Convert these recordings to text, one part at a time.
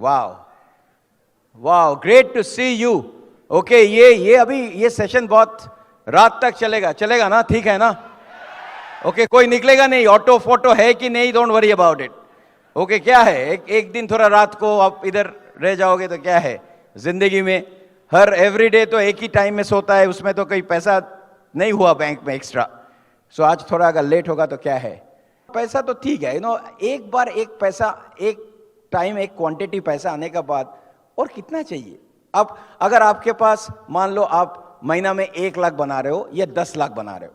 वाह वाह, great to see you. Okay, ये अभी ये सेशन बहुत रात तक चलेगा, चलेगा ना? ठीक है ना? ओके, कोई निकलेगा नहीं? ऑटो फोटो है कि नहीं? Don't worry about it. Okay, क्या है, एक दिन थोड़ा रात को आप इधर रह जाओगे तो क्या है जिंदगी में। हर एवरीडे तो एक ही टाइम में सोता है, उसमें तो कोई पैसा नहीं हुआ बैंक में एक्स्ट्रा। सो आज थोड़ा अगर लेट होगा तो क्या है, पैसा तो ठीक है, एक बार एक पैसा, एक टाइम, एक क्वांटिटी पैसा आने के बाद और कितना चाहिए। अब अगर आपके पास मान लो आप महीना में 1 लाख बना रहे हो या 10 लाख बना रहे हो,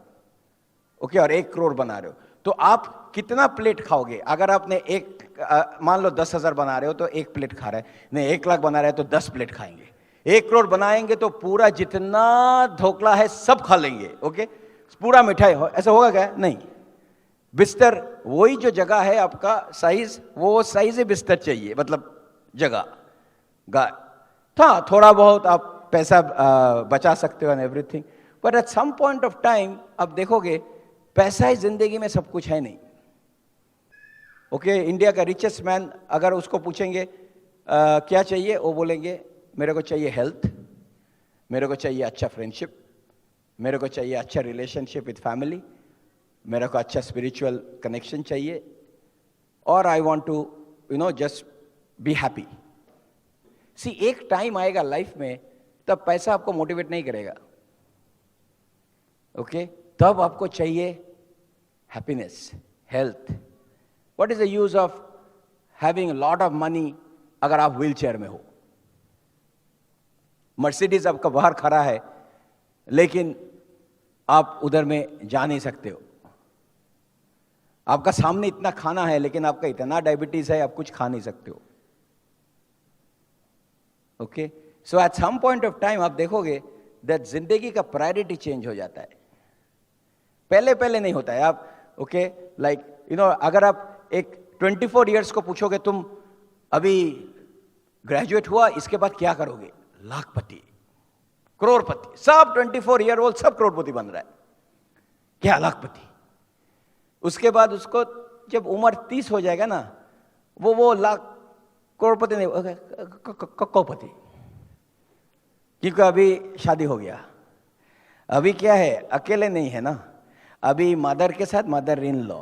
ओके, और 1 करोड़ बना रहे हो, तो आप कितना प्लेट खाओगे? अगर आपने मान लो 10,000 बना रहे हो तो 1 प्लेट खा रहे हैं, नहीं 1 लाख बना रहे हो तो 10 प्लेट खाएंगे। 1 करोड़ बनाएंगे तो पूरा जितना ढोकला है सब खा लेंगे, ओके, पूरा मिठाई ऐसा होगा क्या? नहीं। बिस्तर वही जो जगह है आपका साइज, वो साइज ही बिस्तर चाहिए, मतलब जगह था। थोड़ा बहुत आप पैसा बचा सकते हो and everything, but at some point of time आप देखोगे पैसा ही जिंदगी में सब कुछ है नहीं। ओके, इंडिया का रिचेस्ट मैन अगर उसको पूछेंगे क्या चाहिए, वो बोलेंगे मेरे को चाहिए हेल्थ, मेरे को चाहिए अच्छा फ्रेंडशिप, मेरे को चाहिए अच्छा रिलेशनशिप विथ फैमिली, मेरे को अच्छा स्पिरिचुअल कनेक्शन चाहिए, और I want to just be happy. See, एक टाइम आएगा लाइफ में तब पैसा आपको मोटिवेट नहीं करेगा, ओके, तब आपको चाहिए happiness, health. What is the use of having lot of money अगर आप व्हील चेयर में हो? मर्सिडीज आपका बाहर खड़ा है लेकिन आप उधर में जा नहीं सकते हो। आपका सामने इतना खाना है लेकिन आपका इतना डायबिटीज है, आप कुछ खा नहीं सकते हो। Okay, so at some point of time आप देखोगे दैट जिंदगी का प्रायोरिटी चेंज हो जाता है। पहले पहले नहीं होता है। आप ओके, लाइक अगर आप एक 24 इयर्स को पूछोगे तुम अभी ग्रेजुएट हुआ, इसके बाद क्या करोगे? लाखपति, करोड़पति, सब 24 ईयर ओल्ड सब करोड़पति बन रहा है, क्या लाखपति। उसके बाद उसको जब उम्र 30 हो जाएगा ना, वो लाख करोड़पति नहीं, करोड़पति, क्योंकि अभी शादी हो गया। अभी क्या है, अकेले नहीं है ना, अभी मदर के साथ mother in law,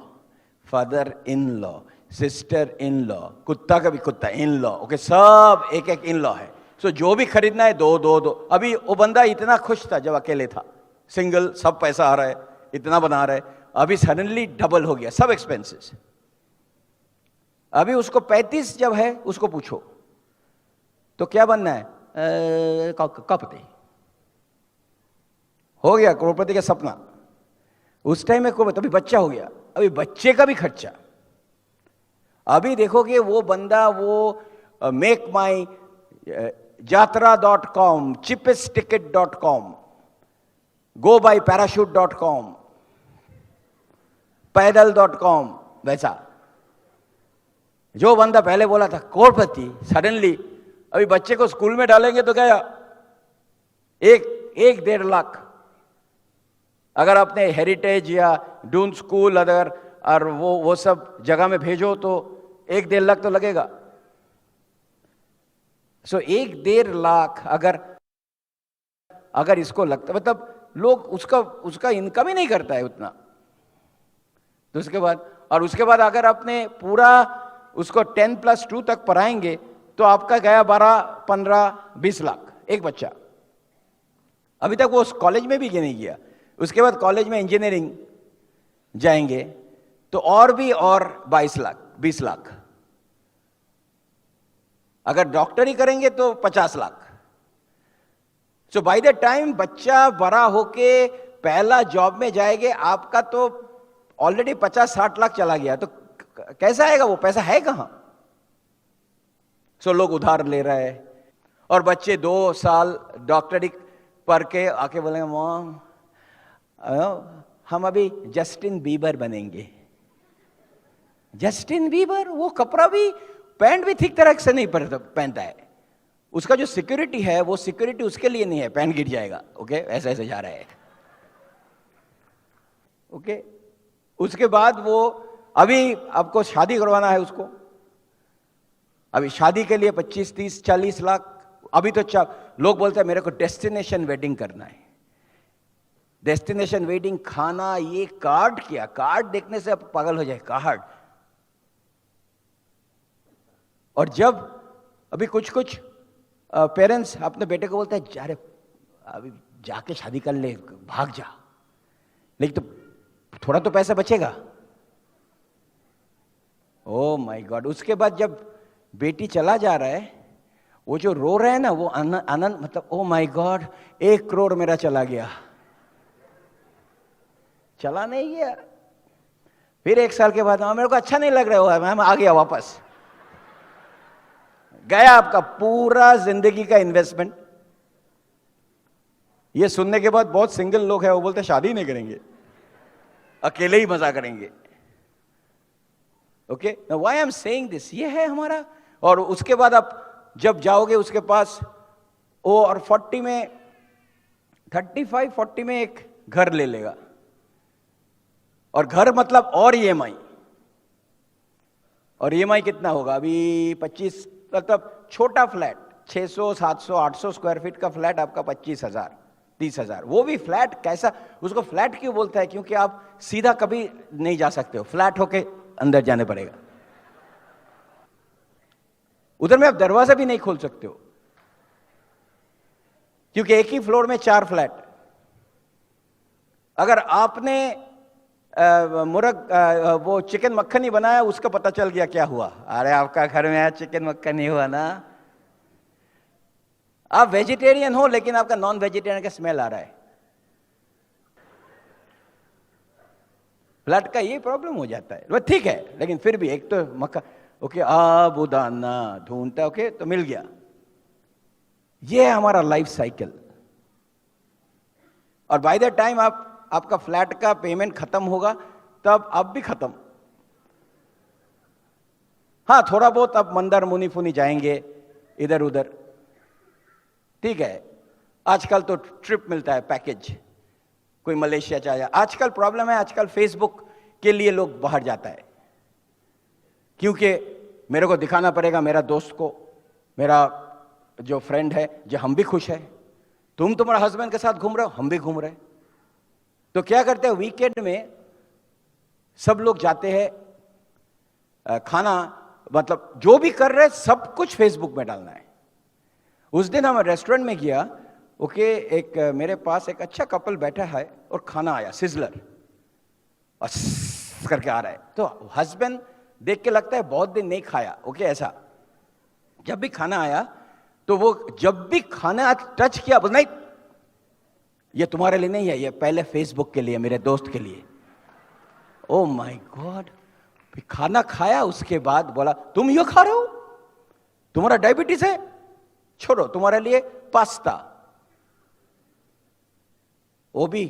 father in law, sister in law, कुत्ता का भी कुत्ता इन लॉ, ओके, सब एक एक इन लॉ है। सो जो भी खरीदना है दो दो दो। अभी वो बंदा इतना खुश था जब अकेले था, सिंगल, सब पैसा आ रहा है, इतना बना रहा है, अभी सडनली डबल हो गया सब एक्सपेंसेस। अभी उसको 35 जब है, उसको पूछो तो क्या बनना है? करोड़पति। हो गया करोड़पति का सपना उस टाइम में। अभी बच्चा हो गया, अभी बच्चे का भी खर्चा। अभी देखोगे वो बंदा, वो मेक माई यात्रा.com, cheapestticket.com, go by parachute.com, पैदल.com, वैसा। जो बंदा पहले बोला था करोड़पति, सडनली अभी बच्चे को स्कूल में डालेंगे तो क्या, 1-1.5 लाख। अगर आपने हेरिटेज या डून स्कूल अगर और वो सब जगह में भेजो तो 1-1.5 लाख तो लगेगा। सो 1-1.5 लाख अगर इसको लगता, मतलब लोग उसका इनकम ही नहीं करता है उतना। तो उसके बाद अगर आपने पूरा उसको 10+2 तक पढ़ाएंगे तो आपका गया 12, 15, 20 लाख एक बच्चा। अभी तक वो कॉलेज में भी नहीं गया, उसके बाद कॉलेज में इंजीनियरिंग जाएंगे तो और 22 लाख, 20 लाख। अगर डॉक्टरी करेंगे तो 50 लाख। सो बाय द टाइम बच्चा बड़ा होके पहला जॉब में जाएंगे, आपका तो ऑलरेडी 50-60 लाख चला गया। तो कैसा आएगा? वो पैसा है कहां? सो लोग उधार ले रहे हैं, और बच्चे 2 साल डॉक्टरी पढ़ के आके बोलेंगे मॉम हम अभी जस्टिन बीबर बनेंगे। जस्टिन बीबर, वो कपड़ा भी, पैंट भी ठीक तरह से नहीं पहनता है। उसका जो सिक्योरिटी है, वो सिक्योरिटी उसके लिए नहीं है, पैंट गिर जाएगा, ओके, ऐसे ऐसे जा रहा है, ओके। उसके बाद वो अभी आपको शादी करवाना है उसको, अभी शादी के लिए 25, 30, 40 लाख। अभी तो लोग बोलते हैं मेरे को डेस्टिनेशन वेडिंग करना है। डेस्टिनेशन वेडिंग, खाना, ये कार्ड, क्या कार्ड देखने से अब पागल हो जाए, कार्ड। और जब अभी कुछ कुछ पेरेंट्स अपने बेटे को बोलते हैं अरे अभी जाके शादी कर ले, भाग जा, लेकिन तो थोड़ा तो पैसा बचेगा। ओ माय गॉड। उसके बाद जब बेटी चला जा रहा है, वो जो रो रहे हैं ना, वो आनंद, मतलब ओ माय गॉड 1 करोड़ मेरा चला गया। चला नहीं गया। फिर 1 साल के बाद मेरे को अच्छा नहीं लग रहा है, मैं आ गया वापस। गया आपका पूरा जिंदगी का इन्वेस्टमेंट। ये सुनने के बाद बहुत सिंगल लोग हैं, वो बोलते शादी नहीं करेंगे, अकेले ही मजा करेंगे। Okay, why I am saying this, ये है हमारा। और उसके बाद आप जब जाओगे उसके पास, वो और 40 में 35 40 में एक घर ले लेगा। और घर मतलब और ईएमआई, और ईएमआई कितना होगा अभी 25, मतलब छोटा फ्लैट 600 700 800 स्क्वायर फीट का फ्लैट आपका 25,000 30,000। वो भी फ्लैट कैसा, उसको फ्लैट क्यों बोलता है, क्योंकि आप सीधा कभी नहीं जा सकते हो, फ्लैट होके अंदर जाने पड़ेगा। उधर में आप दरवाजा भी नहीं खोल सकते हो, क्योंकि एक ही फ्लोर में 4 फ्लैट। अगर आपने वो चिकन मक्खन ही बनाया, उसका पता चल गया क्या हुआ, अरे आपका घर में चिकन मक्खन ही हुआ ना। आप वेजिटेरियन हो लेकिन आपका नॉन वेजिटेरियन का स्मेल आ रहा है। फ्लैट का ये प्रॉब्लम हो जाता है। ठीक है, लेकिन फिर भी एक तो मक्खन, ओके, आबूदाना ढूंढता, ओके तो मिल गया। ये है हमारा लाइफ साइकिल। और बाय द टाइम आपका फ्लैट का पेमेंट खत्म होगा, तब आप भी खत्म। हाँ, थोड़ा बहुत अब मंदिर मुनि फुनी जाएंगे इधर उधर, ठीक है। आजकल तो ट्रिप मिलता है, पैकेज, कोई मलेशिया चाहे। आजकल प्रॉब्लम है, आजकल फेसबुक के लिए लोग बाहर जाता है, क्योंकि मेरे को दिखाना पड़ेगा मेरा दोस्त को, मेरा जो फ्रेंड है, जो हम भी खुश है। तुम तुम्हारा हस्बैंड के साथ घूम रहे हो, हम भी घूम रहे हैं। तो क्या करते हैं, वीकेंड में सब लोग जाते हैं खाना, मतलब जो भी कर रहे हैं सब कुछ फेसबुक में डालना है। उस दिन हम रेस्टोरेंट में गया, ओके, एक मेरे पास एक अच्छा कपल बैठा है और खाना आया, सिजलर और करके आ रहा है। तो हस्बैंड देख के लगता है बहुत दिन नहीं खाया, ओके, ऐसा। जब भी खाना आया तो वो जब भी खाना टच किया, बोल नहीं ये तुम्हारे लिए नहीं है, ये पहले फेसबुक के लिए, मेरे दोस्त के लिए। ओ माय गॉड। खाना खाया, उसके बाद बोला तुम यो खा रहे हो, तुम्हारा डायबिटीज है, छोड़ो तुम्हारे लिए पास्ता। वो भी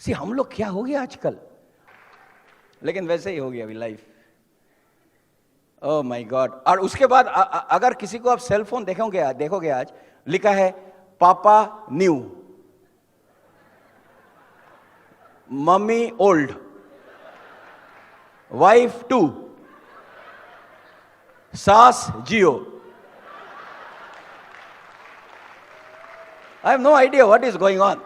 सी, हम लोग क्या हो गया आजकल, लेकिन वैसे ही हो गया अभी लाइफ। Oh my God. और उसके बाद अगर किसी को आप सेल फोन देखोगे आज लिखा है पापा न्यू, मम्मी ओल्ड, वाइफ 2, सास जियो। I have no idea what is going on.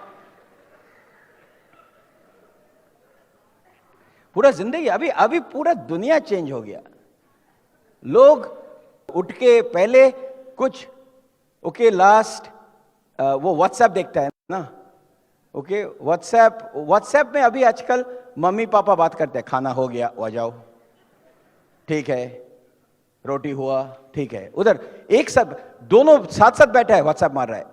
पूरा जिंदगी, अभी पूरा दुनिया चेंज हो गया। लोग उठ के पहले कुछ, ओके, लास्ट वो व्हाट्सएप देखता है ना, ओके, व्हाट्सएप में अभी आजकल मम्मी पापा बात करते हैं, खाना हो गया, आ जाओ, ठीक है, रोटी हुआ, ठीक है। उधर एक साथ दोनों साथ साथ बैठा है, व्हाट्सएप मार रहा है।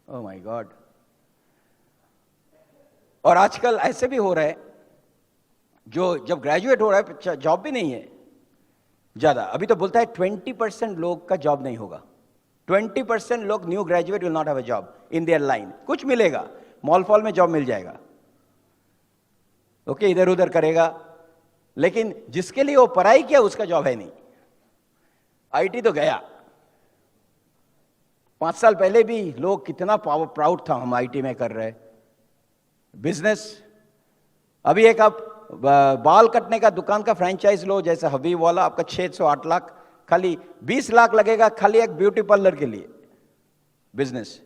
Oh my God. और आजकल ऐसे भी हो रहा है, जो जब ग्रेजुएट हो रहा है जॉब भी नहीं है ज्यादा। अभी तो बोलता है 20% लोग का जॉब नहीं होगा। 20% लोग new graduate will not have a job in their line. कुछ मिलेगा, मॉल फॉल में जॉब मिल जाएगा, ओके, इधर उधर करेगा, लेकिन जिसके लिए वो पढ़ाई किया उसका जॉब है नहीं। आईटी तो गया। 5 साल पहले भी लोग कितना प्राउड था, हम आईटी में कर रहे। बिजनेस, अभी एक आप बाल कटने का दुकान का फ्रेंचाइज लो, जैसे हबीब वाला, आपका 6 से 8 लाख, खाली 20 लाख लगेगा खाली एक ब्यूटी पार्लर के लिए बिजनेस।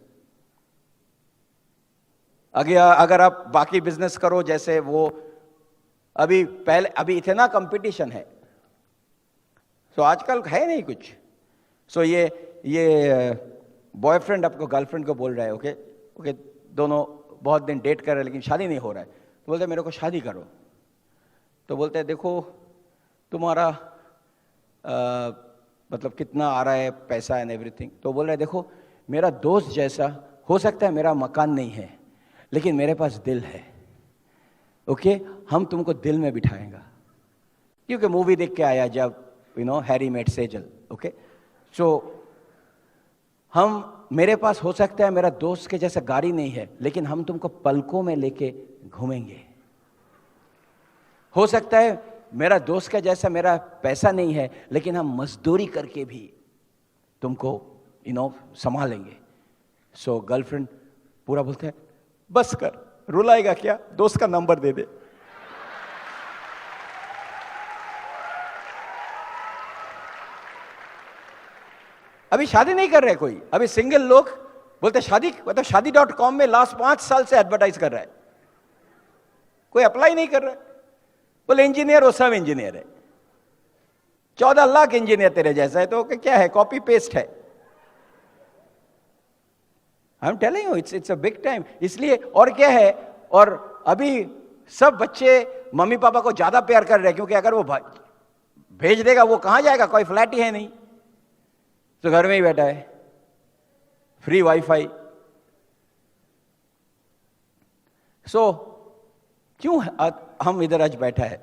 अगर आप बाकी बिजनेस करो, जैसे वो अभी इतना कंपटीशन है, सो आजकल है नहीं कुछ। सो ये बॉयफ्रेंड आपको गर्लफ्रेंड को बोल रहा है, ओके दोनों बहुत दिन डेट कर रहे हैं लेकिन शादी नहीं हो रहा है, तो बोलते हैं मेरे को शादी करो। तो बोलते हैं देखो तुम्हारा मतलब कितना आ रहा है पैसा एंड एवरीथिंग। तो बोल रहे हैं देखो मेरा दोस्त जैसा, हो सकता है मेरा मकान नहीं है लेकिन मेरे पास दिल है, ओके हम तुमको दिल में बिठाएंगे। क्योंकि मूवी देख के आया जब हैरी मेट सेजल, ओके सो मेरे पास हो सकता है मेरा दोस्त के जैसा गाड़ी नहीं है लेकिन हम तुमको पलकों में लेके घूमेंगे। हो सकता है मेरा दोस्त का जैसा मेरा पैसा नहीं है लेकिन हम मजदूरी करके भी तुमको संभालेंगे। सो गर्लफ्रेंड पूरा बोलता है बस कर, रुलाएगा क्या, दोस्त का नंबर दे दे। अभी शादी नहीं कर रहे कोई, अभी सिंगल लोग बोलते शादी, मतलब शादी.com में लास्ट 5 साल से एडवर्टाइज कर रहा है, कोई अप्लाई नहीं कर रहा है। बोले इंजीनियर हो, सब इंजीनियर है, 14 लाख इंजीनियर तेरे जैसा है, तो क्या है, कॉपी पेस्ट है। I am telling you it's a big time. इसलिए और क्या है, और अभी सब बच्चे मम्मी पापा को ज्यादा प्यार कर रहे हैं, क्योंकि अगर वो भेज देगा वो कहां जाएगा, कोई फ्लैट ही है नहीं, तो घर में ही बैठा है, फ्री वाईफाई। सो क्यों हम इधर आज बैठा है,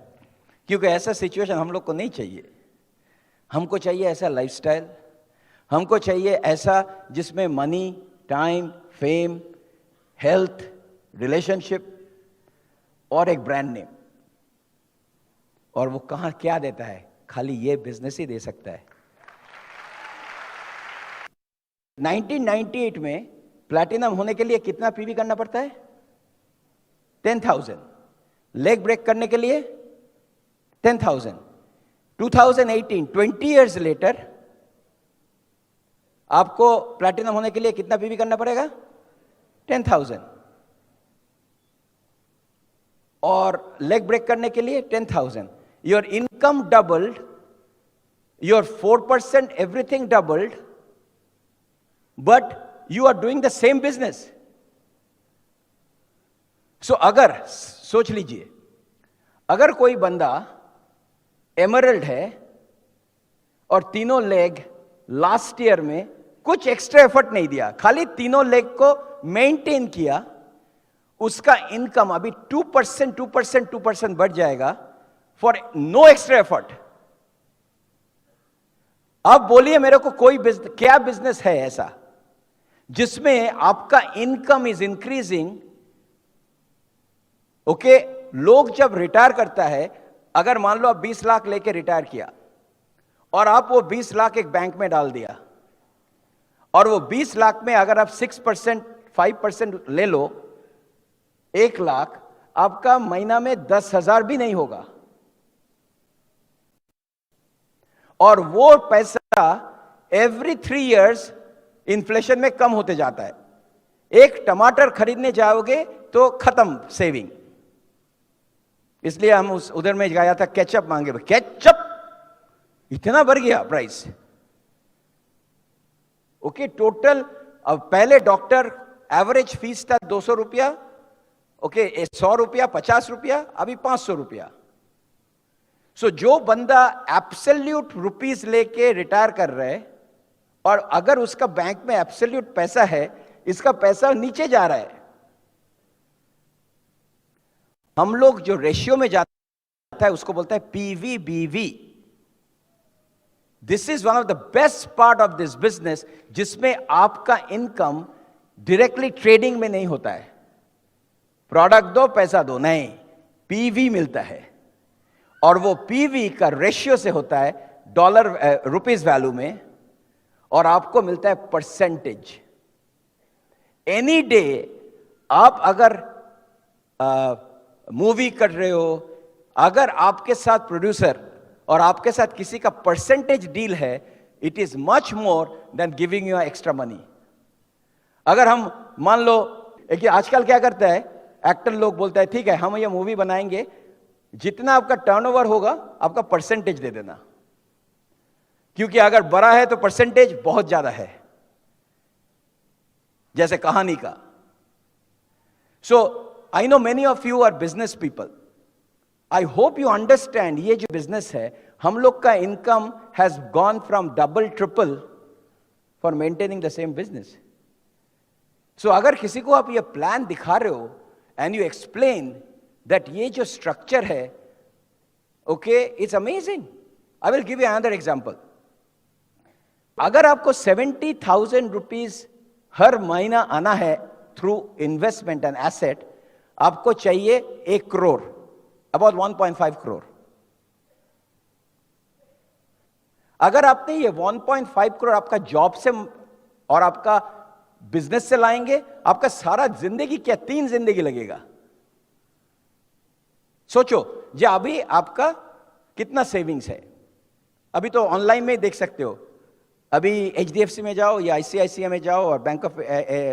क्योंकि ऐसा सिचुएशन हम लोग को नहीं चाहिए। हमको चाहिए ऐसा लाइफस्टाइल, हमको चाहिए ऐसा जिसमें money, time, fame, health, relationship और एक ब्रांड नेम। और वो कहां क्या देता है, खाली ये बिजनेस ही दे सकता है। 1998 में प्लैटिनम होने के लिए कितना पीवी करना पड़ता है, 10,000। लेग ब्रेक करने के लिए 10,000। 2018 20 इयर्स लेटर आपको प्लैटिनम होने के लिए कितना पीवी करना पड़ेगा, 10,000। और लेग ब्रेक करने के लिए 10,000। Your income doubled, your 4% everything doubled, but you are doing the same business. So अगर सोच लीजिए, अगर कोई बंदा एमरल्ड है और तीनों लेग लास्ट ईयर में कुछ एक्स्ट्रा एफर्ट नहीं दिया, खाली तीनों लेग को मेंटेन किया, उसका इनकम अभी 2% बढ़ जाएगा फॉर नो एक्स्ट्रा एफर्ट। अब बोलिए मेरे को कोई क्या बिजनेस है ऐसा जिसमें आपका इनकम इज इंक्रीजिंग। ओके, लोग जब रिटायर करता है, अगर मान लो आप 20 लाख लेके रिटायर किया और आप वो 20 लाख एक बैंक में डाल दिया, और वो 20 लाख में अगर आप 6% 5% ले लो, 1 लाख, आपका महीना में 10,000 भी नहीं होगा। और वो पैसा एवरी 3 इयर्स इन्फ्लेशन में कम होते जाता है। एक टमाटर खरीदने जाओगे तो खत्म सेविंग। इसलिए हम उधर में गया था, केचप मांगे, केचप इतना बढ़ गया प्राइस। ओके, टोटल अब पहले डॉक्टर एवरेज फीस था 200 रुपया, ओके 100 रुपया, 50 रुपया, अभी 500 रुपया। सो जो बंदा एब्सोल्यूट रुपीस लेके रिटायर कर रहे है, और अगर उसका बैंक में एब्सोल्यूट पैसा है, इसका पैसा नीचे जा रहा है। हम लोग जो रेशियो में जाता है उसको बोलता है PVBV. This is one of the best part of this business, जिसमें आपका इनकम डायरेक्टली ट्रेडिंग में नहीं होता है, प्रोडक्ट दो पैसा दो, नहीं, पीवी मिलता है। और वो पीवी का रेशियो से होता है डॉलर रुपीस वैल्यू में, और आपको मिलता है परसेंटेज। एनी डे आप अगर मूवी कर रहे हो, अगर आपके साथ प्रोड्यूसर और आपके साथ किसी का परसेंटेज डील है, it is much more than giving you extra money. अगर हम मान लो कि आजकल क्या करता है, एक्टर लोग बोलता है ठीक है हम ये मूवी बनाएंगे, जितना आपका टर्नओवर होगा आपका परसेंटेज दे देना, क्योंकि अगर बड़ा है तो परसेंटेज बहुत ज्यादा है, जैसे कहानी का. So I know many of you are business people. I hope you understand, ये जो बिजनेस है हम लोग का income has gone from double triple for maintaining the same business. So अगर किसी को आप ये प्लान दिखा रहे हो एंड यू एक्सप्लेन दैट ये जो स्ट्रक्चर है, okay, it's amazing. I will give you another example. अगर आपको 70,000 रुपीज हर महीना आना है थ्रू इन्वेस्टमेंट एंड एसेट, आपको चाहिए 1 करोड़, अबाउट 1.5 करोड़. अगर आपने ये 1.5 करोड़ आपका जॉब से और आपका बिजनेस से लाएंगे, आपका सारा जिंदगी क्या 3 जिंदगी लगेगा. सोचो जो अभी आपका कितना सेविंग्स है. अभी तो ऑनलाइन में देख सकते हो. अभी HDFC में जाओ या ICICI में जाओ और bank of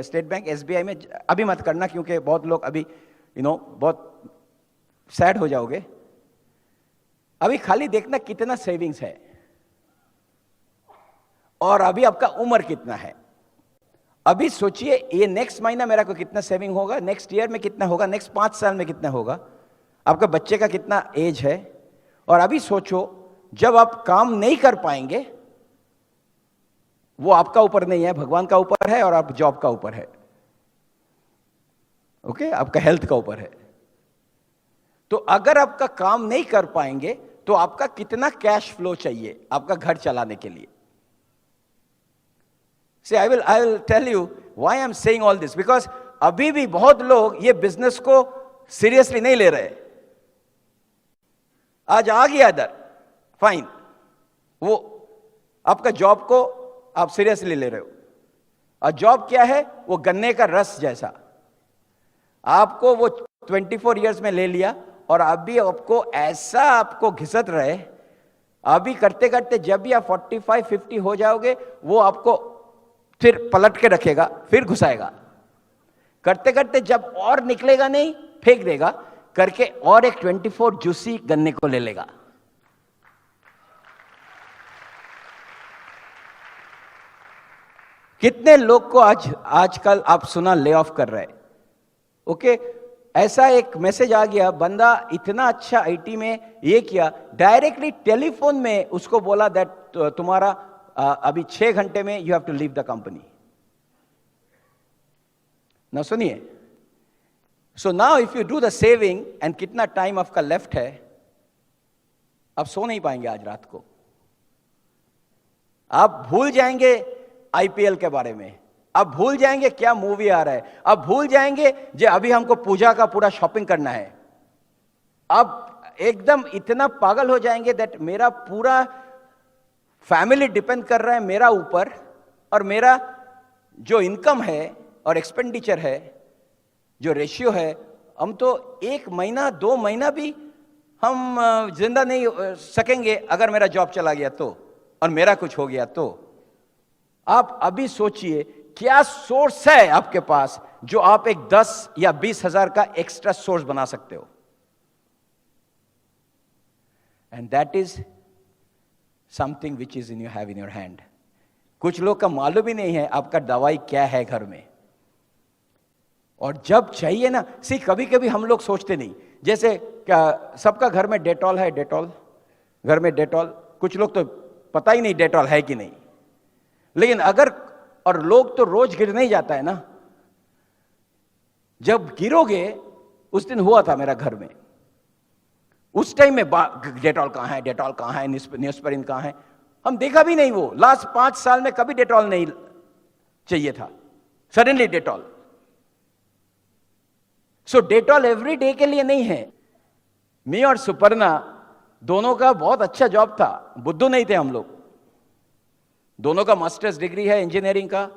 state bank SBI में. अभी मत करना क्योंकि बहुत लोग अभी बहुत सैड हो जाओगे. अभी खाली देखना कितना सेविंग्स है और अभी आपका उम्र कितना है. अभी सोचिए ये नेक्स्ट महीना मेरा को कितना सेविंग होगा, नेक्स्ट ईयर में कितना होगा, नेक्स्ट 5 साल में कितना होगा, आपका बच्चे का कितना एज है. और अभी सोचो जब आप काम नहीं कर पाएंगे, वो आपका ऊपर नहीं है, भगवान का ऊपर है और आप जॉब का ऊपर है, ओके, आपका हेल्थ का ऊपर है. तो अगर आपका काम नहीं कर पाएंगे तो आपका कितना कैश फ्लो चाहिए आपका घर चलाने के लिए. See, I will tell you why I'm saying all this, because अभी भी बहुत लोग ये बिजनेस को सीरियसली नहीं ले रहे. आज आ गया इधर, फाइन, वो आपका जॉब को आप सीरियसली ले रहे हो. और जॉब क्या है, वो गन्ने का रस जैसा. आपको वो 24 इयर्स में ले लिया और अभी आपको ऐसा आपको घिसट रहे. अभी करते करते जब भी आप 45-50 हो जाओगे, वो आपको फिर पलट के रखेगा, फिर घुसाएगा. करते करते जब और निकलेगा नहीं, फेंक देगा करके और एक 24 जूसी गन्ने को ले लेगा. कितने लोग को आजकल आप सुना ले ऑफ कर रहे. ओके, ऐसा एक मैसेज आ गया, बंदा इतना अच्छा आईटी में ये किया, डायरेक्टली टेलीफोन में उसको बोला दैट तुम्हारा अभी 6 घंटे में you have to leave the company. ना सुनिए. So now if you do the saving and कितना टाइम आपका लेफ्ट है, आप सो नहीं पाएंगे आज रात को. आप भूल जाएंगे IPL के बारे में, आप भूल जाएंगे क्या मूवी आ रहा है, आप भूल जाएंगे जो अभी हमको पूजा का पूरा शॉपिंग करना है. आप एकदम इतना पागल हो जाएंगे दैट मेरा पूरा फैमिली डिपेंड कर रहा है मेरा ऊपर, और मेरा जो इनकम है और एक्सपेंडिचर है, जो रेशियो है, हम तो 1 महीना 2 महीना भी हम जिंदा नहीं सकेंगे अगर मेरा जॉब चला गया तो, और मेरा कुछ हो गया तो. आप अभी सोचिए क्या सोर्स है आपके पास जो आप एक 10 या 20 हजार का एक्स्ट्रा सोर्स बना सकते हो. And that is something which is in you have in your hand. कुछ लोग का मालूम ही नहीं है आपका दवाई क्या है घर में. और जब चाहिए ना, कभी कभी हम लोग सोचते नहीं, जैसे क्या सबका घर में डेटॉल है, डेटॉल घर में डेटॉल, कुछ लोग तो पता ही नहीं डेटॉल है कि नहीं. लेकिन अगर, और लोग तो रोज गिर नहीं जाता है ना, जब गिरोगे, उस दिन हुआ था मेरा घर में, उस टाइम में डेटॉल कहां है, डेटॉल कहां है, न्यूस्परिन कहां है, हम देखा भी नहीं. वो लास्ट 5 साल में कभी डेटॉल नहीं चाहिए था, सडनली डेटॉल. सो डेटॉल एवरी डे के लिए नहीं है. मैं और सुपर्णा दोनों का बहुत अच्छा जॉब था, बुद्धू नहीं थे हम लोग. दोनों का मास्टर्स डिग्री है इंजीनियरिंग का.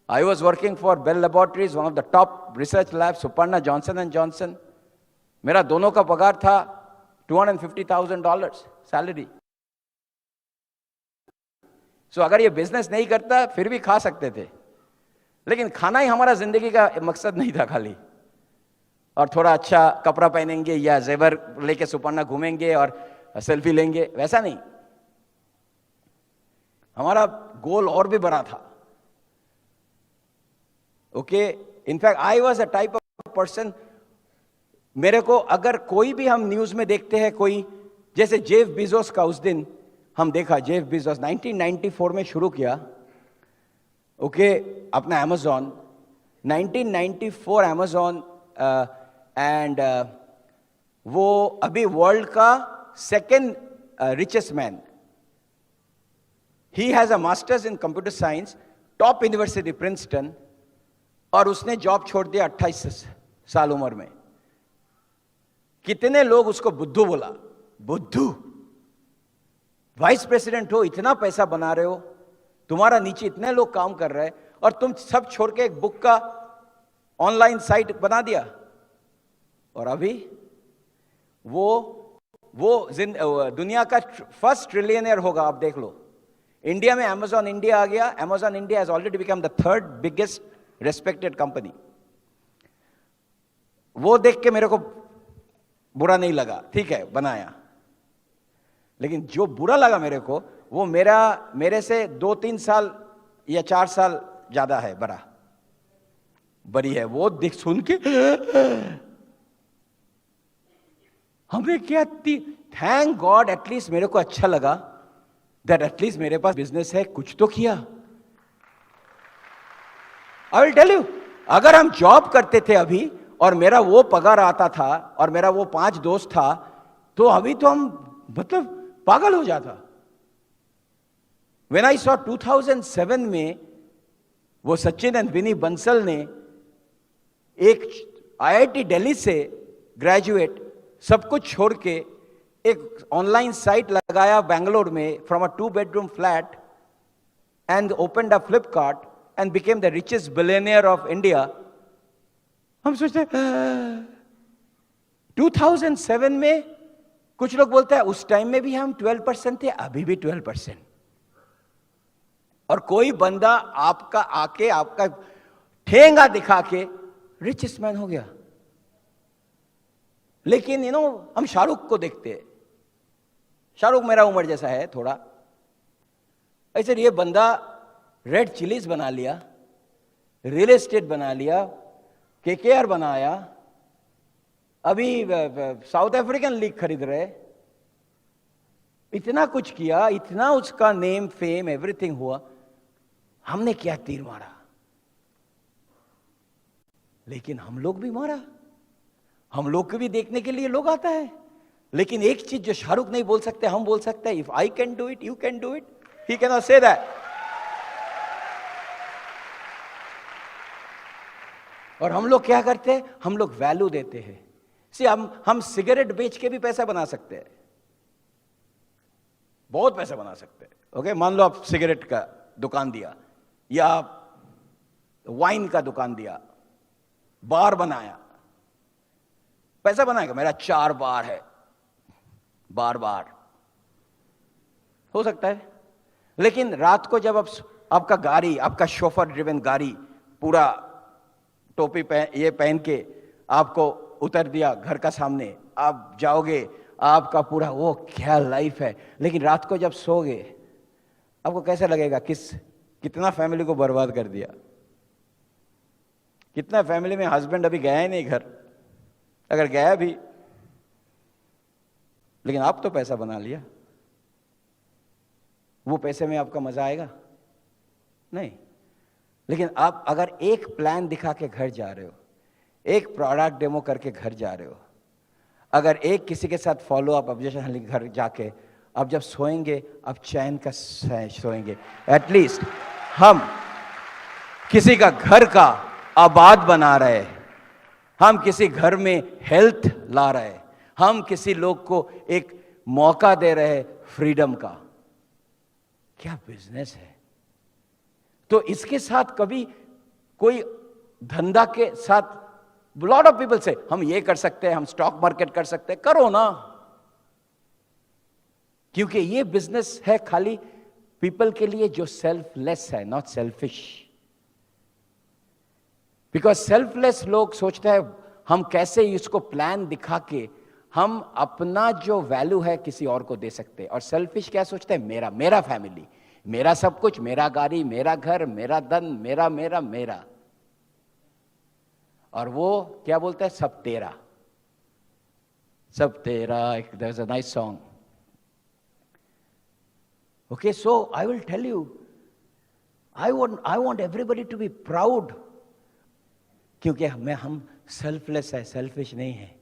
I was working for Bell Laboratories, one of the top research lab, Suparna Johnson and Johnson. मेरा दोनों का पगार था $250,000 सैलरी। सो अगर ये बिजनेस नहीं करता फिर भी खा सकते थे, लेकिन खाना ही हमारा जिंदगी का मकसद नहीं था खाली, और थोड़ा अच्छा कपड़ा पहनेंगे या जेवर लेके सुपर्णा घूमेंगे और सेल्फी लेंगे, वैसा नहीं। हमारा गोल और भी बड़ा था। Okay, in fact I was a type of person, मेरे को अगर कोई भी हम न्यूज में देखते हैं कोई, जैसे जेफ बीजोस का उस दिन हम देखा, जेफ बीजोस 1994 में शुरू किया, ओके, अपना अमेजॉन, 1994 अमेजॉन, एंड वो अभी वर्ल्ड का second richest man. He has a masters in computer science, top university Princeton, और उसने जॉब छोड़ दिया 28 साल उम्र में। कितने लोग उसको बुद्धू बोला, बुद्धू, वाइस प्रेसिडेंट हो, इतना पैसा बना रहे हो, तुम्हारा नीचे इतने लोग काम कर रहे हैं, और तुम सब छोड़ के एक बुक का ऑनलाइन साइट बना दिया। और अभी वो दुनिया का फर्स्ट ट्रिलियनियर होगा, आप देख लो। इंडिया में अमेजॉन इंडिया आ गया, Amazon India has already become the third biggest respected company. वो देख के मेरे को बुरा नहीं लगा, ठीक है बनाया, लेकिन जो बुरा लगा मेरे को, वो मेरे से 2-3 साल या 4 साल ज्यादा है बड़ी है। वो देख सुन के हमें क्या, थैंक गॉड एटलीस्ट मेरे को अच्छा लगा दैट एटलीस्ट मेरे पास बिजनेस है, कुछ तो किया। आई विल टेल यू, अगर हम जॉब करते थे अभी और मेरा वो पगार आता था और मेरा वो 5 दोस्त था, तो अभी तो हम मतलब पागल हो जाता। When I saw 2007 में वो सचिन एंड विनी बंसल ने एक IIT दिल्ली से ग्रेजुएट सब कुछ छोड़ के एक ऑनलाइन साइट लगाया बेंगलोर में, from a 2-bedroom flat, and opened a Flipkart and became the richest billionaire of India. हम सोचते 2007 में, कुछ लोग बोलते हैं उस टाइम में भी हम 12% थे, अभी भी 12%। और कोई बंदा आपका आके आपका ठेंगा दिखा के रिचेस्ट मैन हो गया। लेकिन हम शाहरुख को देखते हैं, शाहरुख मेरा उम्र जैसा है थोड़ा, ऐसे ये बंदा रेड चिलीज बना लिया, रियल एस्टेट बना लिया, KKR बनाया, अभी साउथ अफ्रीकन लीग खरीद रहे, इतना कुछ किया, इतना उसका नेम फेम एवरीथिंग हुआ। हमने क्या तीर मारा, लेकिन हम लोग भी मारा, हम लोग को भी देखने के लिए लोग आता है। लेकिन एक चीज जो शाहरुख नहीं बोल सकते, हम बोल सकते हैं, if I can do it you can do it. He can not say that. और हम लोग क्या करते हैं, हम लोग वैल्यू देते हैं। सी हम सिगरेट बेच के भी पैसा बना सकते हैं, बहुत पैसा बना सकते हैं। ओके, मान लो आप सिगरेट का दुकान दिया या वाइन का दुकान दिया, बार बनाया, पैसा बनाएगा। मेरा 4 बार है, बार हो सकता है। लेकिन रात को जब आपका गाड़ी, आपका शोफर ड्रिवन गाड़ी, पूरा टोपी ये पहन के आपको उतर दिया घर का सामने, आप जाओगे, आपका पूरा वो क्या लाइफ है। लेकिन रात को जब सोगे, आपको कैसा लगेगा, कितना फैमिली को बर्बाद कर दिया। कितना फैमिली में हस्बैंड अभी गया ही नहीं घर, अगर गया भी, लेकिन आप तो पैसा बना लिया। वो पैसे में आपका मजा आएगा नहीं। लेकिन आप अगर एक प्लान दिखा के घर जा रहे हो, एक प्रोडक्ट डेमो करके घर जा रहे हो, अगर एक किसी के साथ फॉलो अप ऑब्जेक्शन घर जाके आप जब सोएंगे, आप चैन का सोएंगे। एटलीस्ट हम किसी का घर का आबाद बना रहे हैं, हम किसी घर में हेल्थ ला रहे हैं, हम किसी लोग को एक मौका दे रहे हैं फ्रीडम का। क्या बिजनेस है। तो इसके साथ कभी कोई धंधा के साथ लॉट ऑफ पीपल से हम ये कर सकते हैं, हम स्टॉक मार्केट कर सकते हैं, करो ना, क्योंकि ये बिजनेस है खाली पीपल के लिए जो सेल्फलेस है, नॉट सेल्फिश। बिकॉज सेल्फलेस लोग सोचते हैं हम कैसे इसको प्लान दिखा के हम अपना जो वैल्यू है किसी और को दे सकते हैं। और सेल्फिश क्या सोचते हैं? मेरा, मेरा फैमिली, मेरा सब कुछ, मेरा गाड़ी, मेरा घर, मेरा धन, मेरा मेरा मेरा। और वो क्या बोलता है? सब तेरा, सब तेरा। There is a nice song. Okay, so I will tell you, I want everybody to be proud, क्योंकि हम सेल्फलेस है, सेल्फिश नहीं है।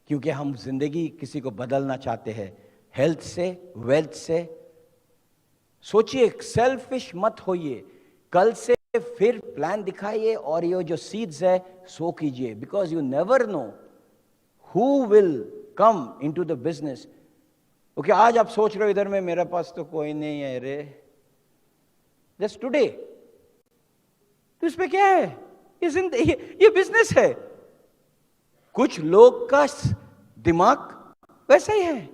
क्योंकि हम जिंदगी किसी को बदलना चाहते हैं, हेल्थ से, वेल्थ से। सोचिए, सेल्फिश मत होइए। कल से फिर प्लान दिखाइए और ये जो सीड्स है सो कीजिए, because you never know who will come into the business. Okay, आज आप सोच रहे हो इधर में मेरे पास तो कोई नहीं है रे, जस्ट टुडे। तो इसमें क्या है? ये बिजनेस है। कुछ लोग का दिमाग वैसा ही है।